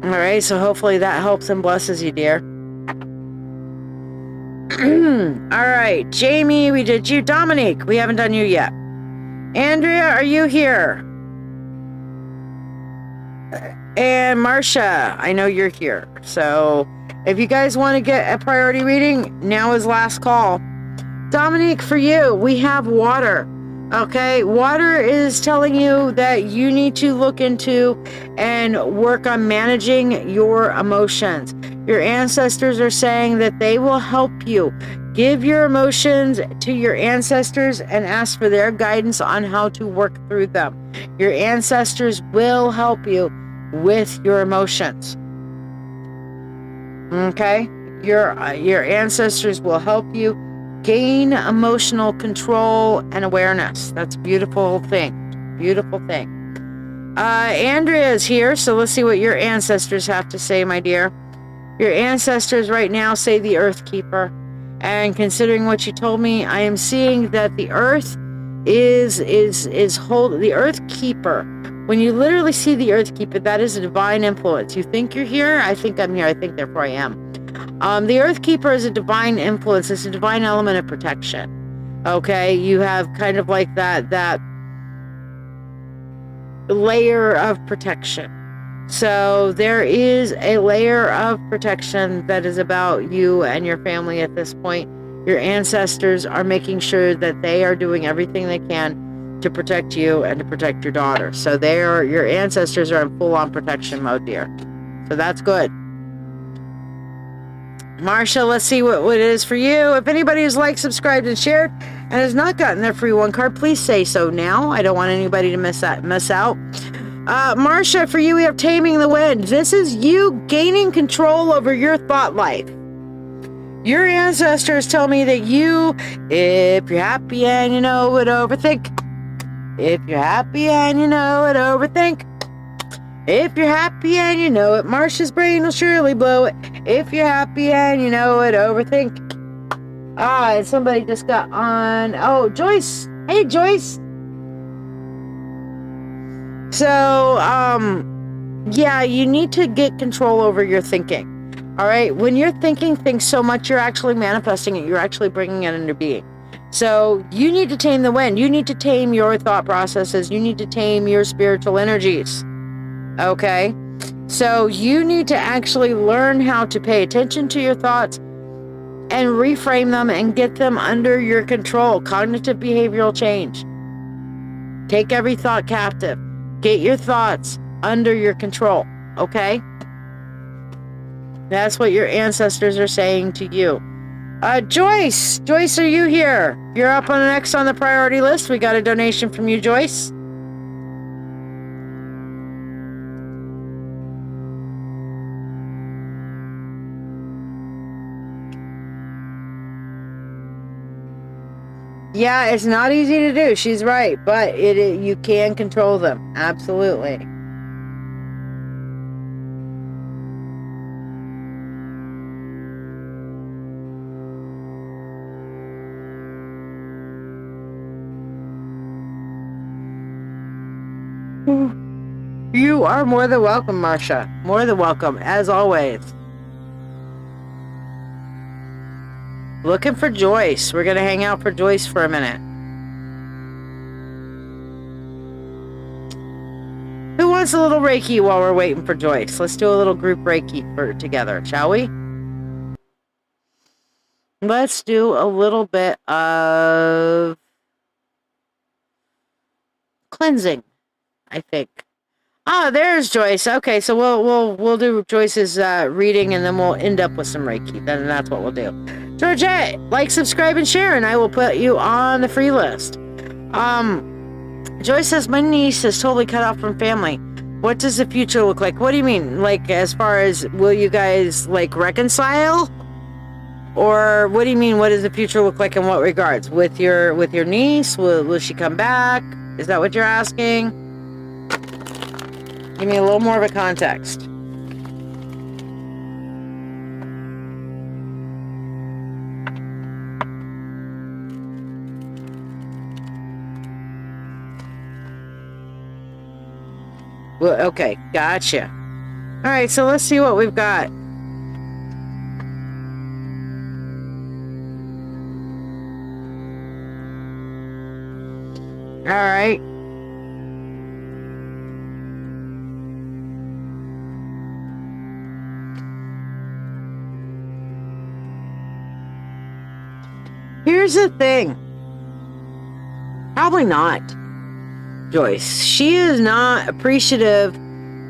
All right, so hopefully that helps and blesses you, dear. All right, Jamie, we did you. Dominique, we haven't done you yet. Andrea, are you here? And Marcia, I know you're here. So if you guys want to get a priority reading, now is last call. Dominique, for you, we have water. Okay, water is telling you that you need to look into and work on managing your emotions. Your ancestors are saying that they will help you. Give your emotions to your ancestors and ask for their guidance on how to work through them. Your ancestors will help you with your emotions. Okay, your ancestors will help you gain emotional control and awareness. That's a beautiful thing. Beautiful thing. Andrea is here, so let's see what your ancestors have to say, my dear. Your ancestors right now say the Earth Keeper. And considering what you told me, I am seeing that the Earth is the Earth Keeper. When you literally see the Earth Keeper, that is a divine influence. You think you're here? I think I'm here. I think therefore I am. The Earth Keeper is a divine influence. It's a divine element of protection. Okay, you have kind of like that layer of protection. So there is a layer of protection that is about you and your family at this point. Your ancestors are making sure that they are doing everything they can to protect you and to protect your daughter. So your ancestors are in full-on protection mode, dear. So that's good. Marcia, let's see what it is for you. If anybody has liked, subscribed, and shared and has not gotten their free one card, please say so now. I don't want anybody to miss out. Marcia, for you, we have Taming the Wind. This is you gaining control over your thought life. Your ancestors tell me that you, if you're happy and you know it, overthink. If you're happy and you know it, overthink. If you're happy and you know it, Marcia's brain will surely blow it. If you're happy and you know it, overthink. And somebody just got on. Oh, Joyce. Hey, Joyce. So, yeah, you need to get control over your thinking. All right? When you're thinking things so much, you're actually manifesting it. You're actually bringing it into being. So you need to tame the wind. You need to tame your thought processes. You need to tame your spiritual energies. Okay? So you need to actually learn how to pay attention to your thoughts and reframe them and get them under your control. Cognitive behavioral change. Take every thought captive. Get your thoughts under your control. Okay? That's what your ancestors are saying to you. Joyce. Joyce, are you here? You're up on the next on the priority list. We got a donation from you, Joyce. Yeah, it's not easy to do. She's right, but you can control them. Absolutely. You are more than welcome, Marsha. More than welcome, as always. Looking for Joyce. We're going to hang out for Joyce for a minute. Who wants a little Reiki while we're waiting for Joyce? Let's do a little group Reiki together, shall we? Let's do a little bit of cleansing, I think. Ah, there's Joyce. Okay, so we'll do Joyce's reading, and then we'll end up with some Reiki. Then that's what we'll do. Georgette, like, subscribe, and share, and I will put you on the free list. Joyce says, my niece is totally cut off from family. What does the future look like? What do you mean? Like, as far as, will you guys, like, reconcile? Or what do you mean, what does the future look like in what regards? With your niece? Will she come back? Is that what you're asking? Give me a little more of a context. Well, okay, gotcha. All right, so let's see what we've got. All right. Here's the thing. Probably not, Joyce. She is not appreciative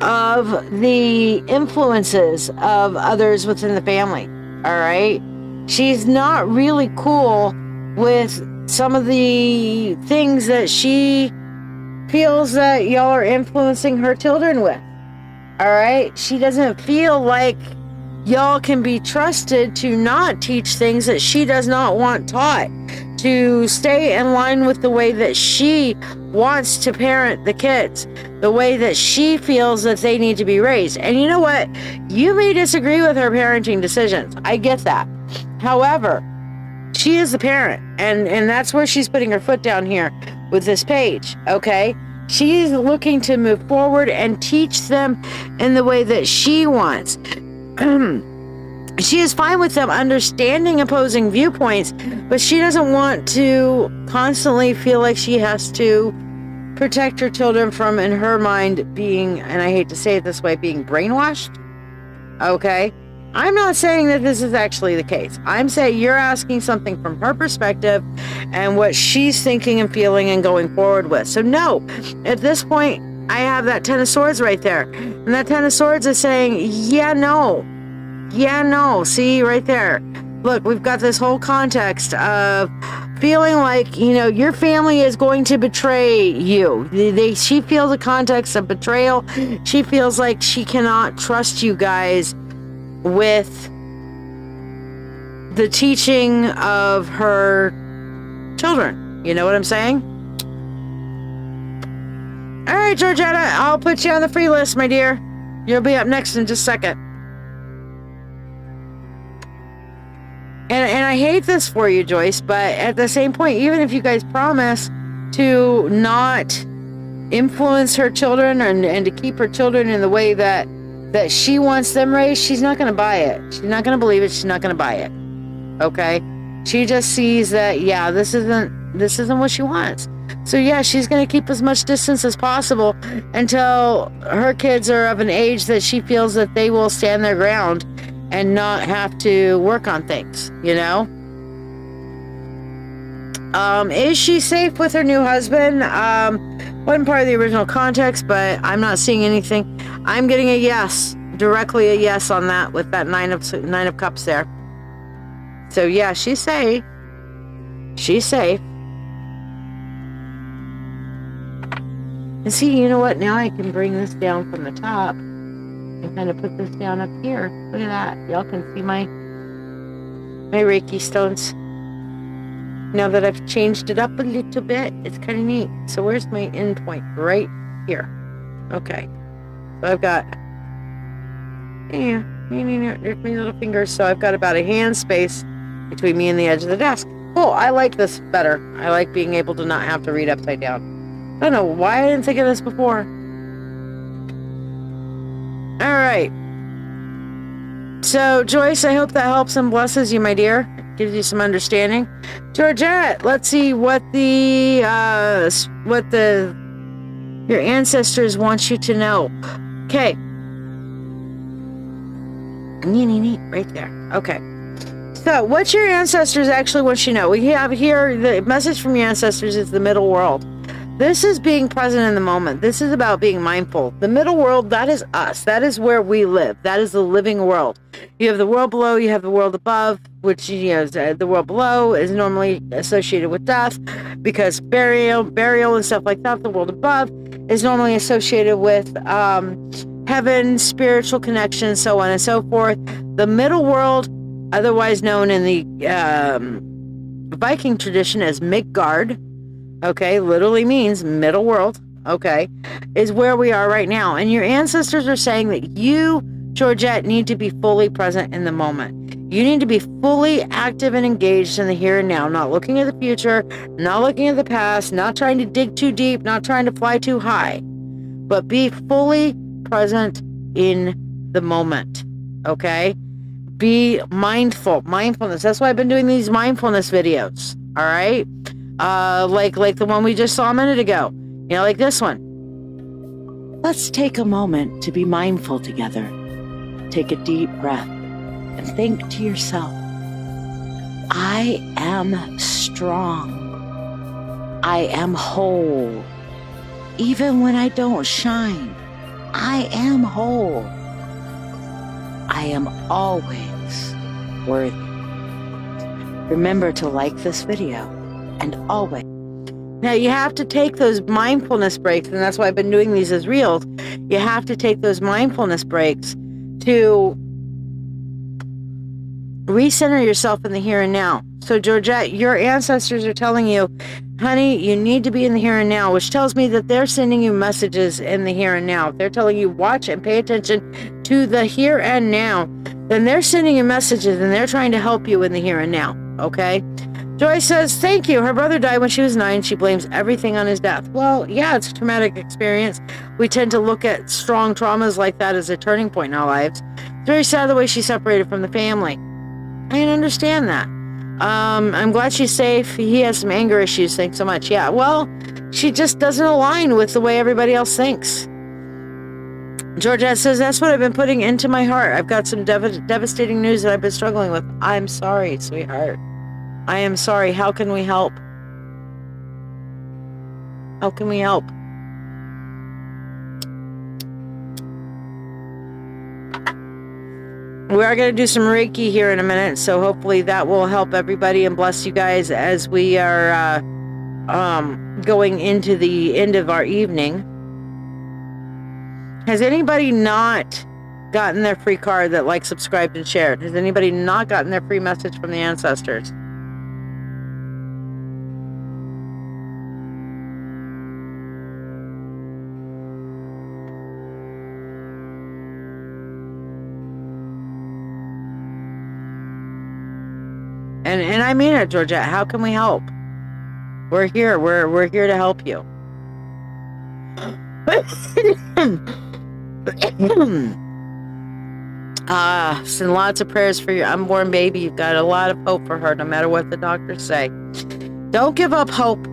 of the influences of others within the family. All right. She's not really cool with some of the things that she feels that y'all are influencing her children with. All right. She doesn't feel like y'all can be trusted to not teach things that she does not want taught, to stay in line with the way that she wants to parent the kids, the way that she feels that they need to be raised. And you know what? You may disagree with her parenting decisions. I get that. However, she is the parent, and that's where she's putting her foot down here with this page, okay? She's looking to move forward and teach them in the way that she wants. She is fine with them understanding opposing viewpoints, but she doesn't want to constantly feel like she has to protect her children from, in her mind, being, and I hate to say it this way, being brainwashed. Okay? I'm not saying that this is actually the case. I'm saying you're asking something from her perspective and what she's thinking and feeling and going forward with. So no, at this point, I have that Ten of Swords right there. And that Ten of Swords is saying, yeah, no. Yeah, no. See, right there. Look, we've got this whole context of feeling like, you know, your family is going to betray you. She feels the context of betrayal. She feels like she cannot trust you guys with the teaching of her children. You know what I'm saying? All right, Georgetta, I'll put you on the free list, my dear. You'll be up next in just a second. And I hate this for you, Joyce, but at the same point, even if you guys promise to not influence her children and to keep her children in the way that she wants them raised, she's not going to buy it. She's not going to believe it. She's not going to buy it. Okay? She just sees that, yeah, this isn't what she wants. So yeah, she's going to keep as much distance as possible until her kids are of an age that she feels that they will stand their ground and not have to work on things, you know? Is she safe with her new husband? Wasn't part of the original context, but I'm not seeing anything. I'm getting a yes, directly a yes on that with that Nine of Cups there. So yeah, she's safe. She's safe. And see, you know what? Now I can bring this down from the top and kind of put this down up here. Look at that. Y'all can see my Reiki stones. Now that I've changed it up a little bit, it's kind of neat. So where's my end point? Right here. Okay. So I've got, there's my little fingers. So I've got about a hand space between me and the edge of the desk. Cool. I like this better. I like being able to not have to read upside down. I don't know why I didn't think of this before. All right. So Joyce, I hope that helps and blesses you, my dear. Gives you some understanding. Georgette, let's see what your ancestors want you to know. Okay. Neat, right there. Okay. So, what your ancestors actually want you to know. We have here, the message from your ancestors is the middle world. This is being present in the moment. This is about being mindful. The middle world, that is us. That is where we live. That is the living world. You have the world below, you have the world above, which, the world below is normally associated with death because burial and stuff like that. The world above is normally associated with heaven, spiritual connection, so on and so forth. The middle world, otherwise known in the Viking tradition as Midgard, okay, literally means middle world, okay, is where we are right now. And your ancestors are saying that you, Georgette, need to be fully present in the moment. You need to be fully active and engaged in the here and now, not looking at the future, not looking at the past, not trying to dig too deep, not trying to fly too high, but be fully present in the moment, okay? Be mindful. Mindfulness. That's why I've been doing these mindfulness videos, all right? Like the one we just saw a minute ago. Like this one. Let's take a moment to be mindful together. Take a deep breath and think to yourself, I am strong. I am whole. Even when I don't shine, I am whole. I am always worthy. Remember to like this video and always. Now you have to take those mindfulness breaks, and that's why I've been doing these as reels. You have to take those mindfulness breaks to recenter yourself in the here and now. So Georgette, your ancestors are telling you, honey, you need to be in the here and now, which tells me that they're sending you messages in the here and now. They're telling you watch and pay attention to the here and now. Then they're sending you messages and they're trying to help you in the here and now. Okay? Joy says, thank you. Her brother died when she was 9. She blames everything on his death. Well, yeah, it's a traumatic experience. We tend to look at strong traumas like that as a turning point in our lives. It's very sad the way she separated from the family. I can understand that. I'm glad she's safe. He has some anger issues. Thanks so much. Yeah, well, she just doesn't align with the way everybody else thinks. Georgette says, that's what I've been putting into my heart. I've got some devastating news that I've been struggling with. I'm sorry, sweetheart. I am sorry. How can we help? How can we help? We are going to do some Reiki here in a minute, so hopefully that will help everybody and bless you guys as we are going into the end of our evening. Has anybody not gotten their free card that liked, subscribed, and shared? Has anybody not gotten their free message from the ancestors? And I mean it, Georgette. How can we help? We're here. We're here to help you. Send lots of prayers for your unborn baby. You've got a lot of hope for her, no matter what the doctors say. Don't give up hope.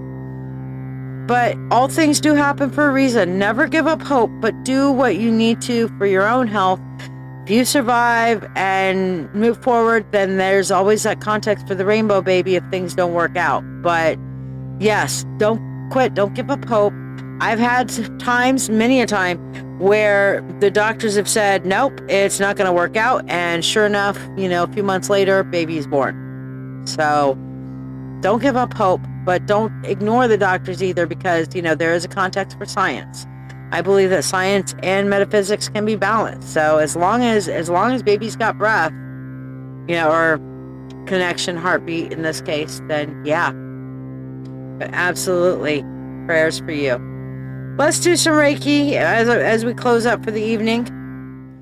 But all things do happen for a reason. Never give up hope, but do what you need to for your own health. If you survive and move forward, then there's always that context for the rainbow baby if things don't work out. But yes, don't quit. Don't give up hope. I've had times, many a time, where the doctors have said, nope, it's not going to work out. And sure enough, a few months later, baby's born. So don't give up hope, but don't ignore the doctors either, because, there is a context for science. I believe that science and metaphysics can be balanced. So as long as baby's got breath, or connection, heartbeat in this case, then yeah, But absolutely, prayers for you. Let's do some Reiki as we close up for the evening.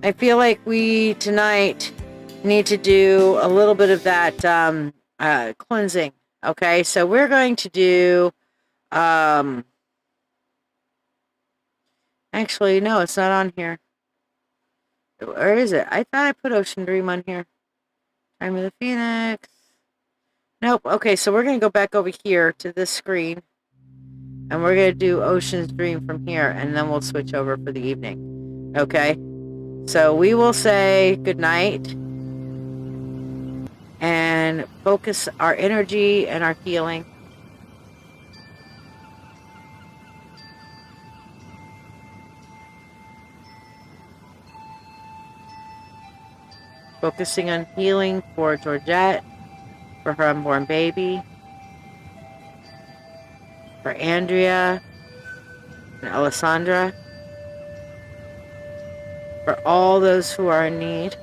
I feel like we tonight need to do a little bit of that cleansing. Okay, so we're going to do. Actually, no, it's not on here. Where is it? I thought I put Ocean Dream on here. Time of the Phoenix. Nope. Okay, so we're going to go back over here to this screen. And we're going to do Ocean's Dream from here. And then we'll switch over for the evening. Okay? So we will say good night. And focus our energy and our healing. Focusing on healing for Georgette, for her unborn baby, for Andrea and Alessandra, for all those who are in need.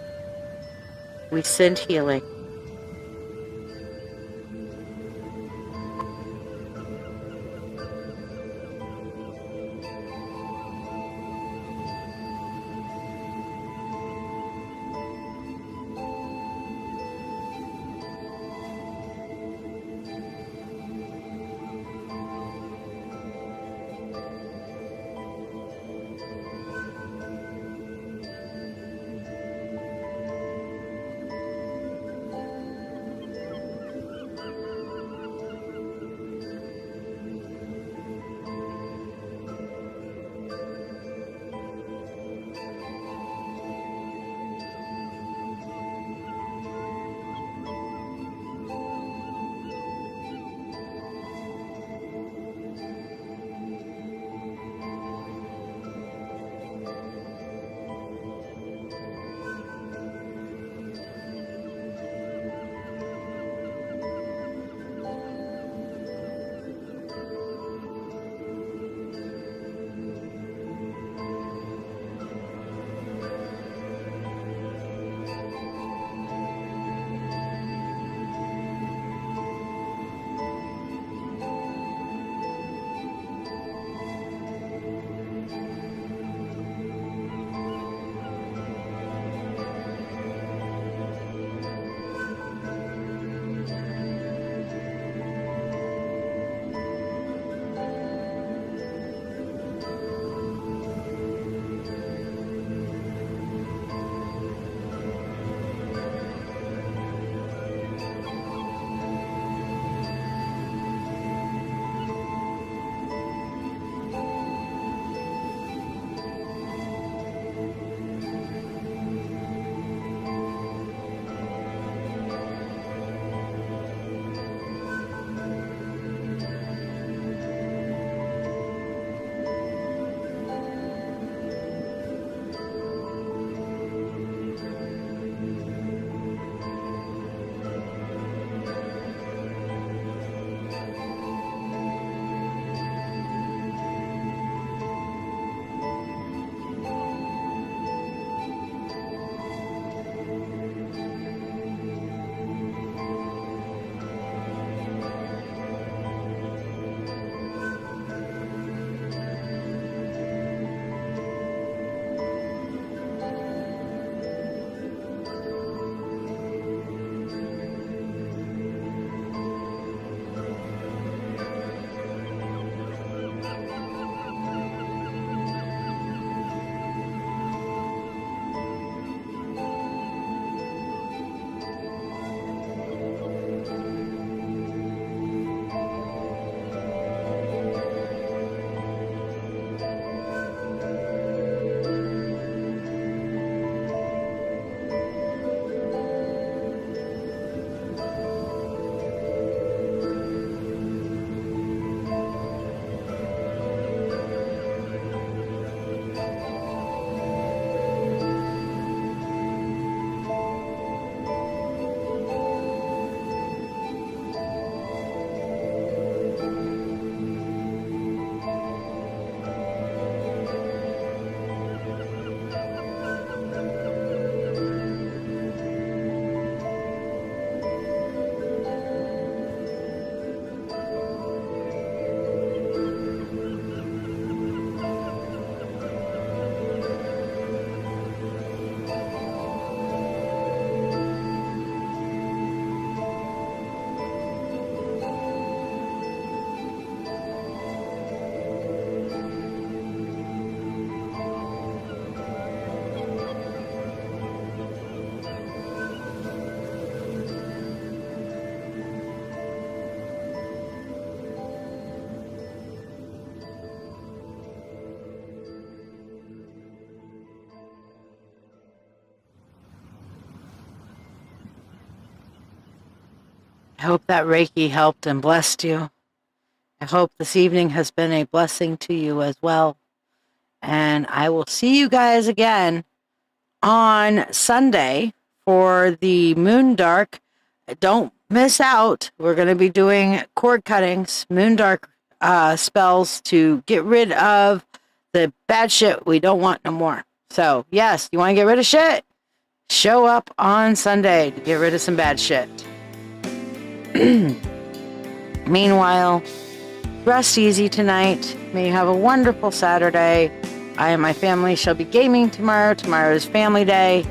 We send healing. I hope that Reiki helped and blessed you. I hope this evening has been a blessing to you as well. And I will see you guys again on Sunday for the moon dark. Don't miss out. We're going to be doing cord cuttings, moon dark spells to get rid of the bad shit we don't want no more. So, yes, you want to get rid of shit? Show up on Sunday to get rid of some bad shit. Meanwhile, rest easy tonight. May you have a wonderful Saturday. I and my family shall be gaming tomorrow. Tomorrow is family day.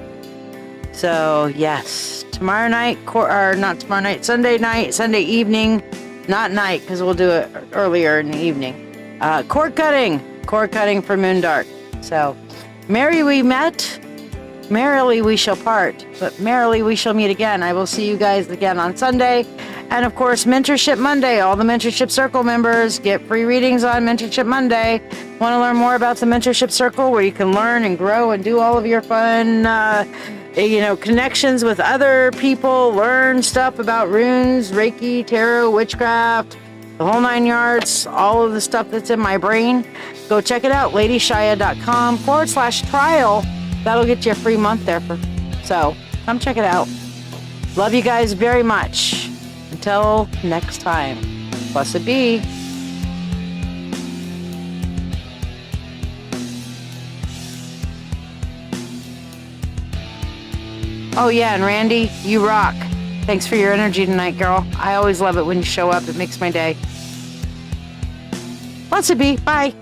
So, yes, tomorrow night, or not tomorrow night, Sunday evening, not night, because we'll do it earlier in the evening. Cord cutting for Moondark. So, merry we met, merrily we shall part, but merrily we shall meet again. I will see you guys again on Sunday. And of course, Mentorship Monday. All the Mentorship Circle members get free readings on Mentorship Monday. Want to learn more about the Mentorship Circle, where you can learn and grow and do all of your fun, connections with other people, learn stuff about runes, Reiki, tarot, witchcraft, the whole 9 yards, all of the stuff that's in my brain. Go check it out, LadyShiya.com/trial. That'll get you a free month there. So come check it out. Love you guys very much. Until next time, blessed be. Oh yeah, and Randy, you rock. Thanks for your energy tonight, girl. I always love it when you show up. It makes my day. Blessed be. Bye.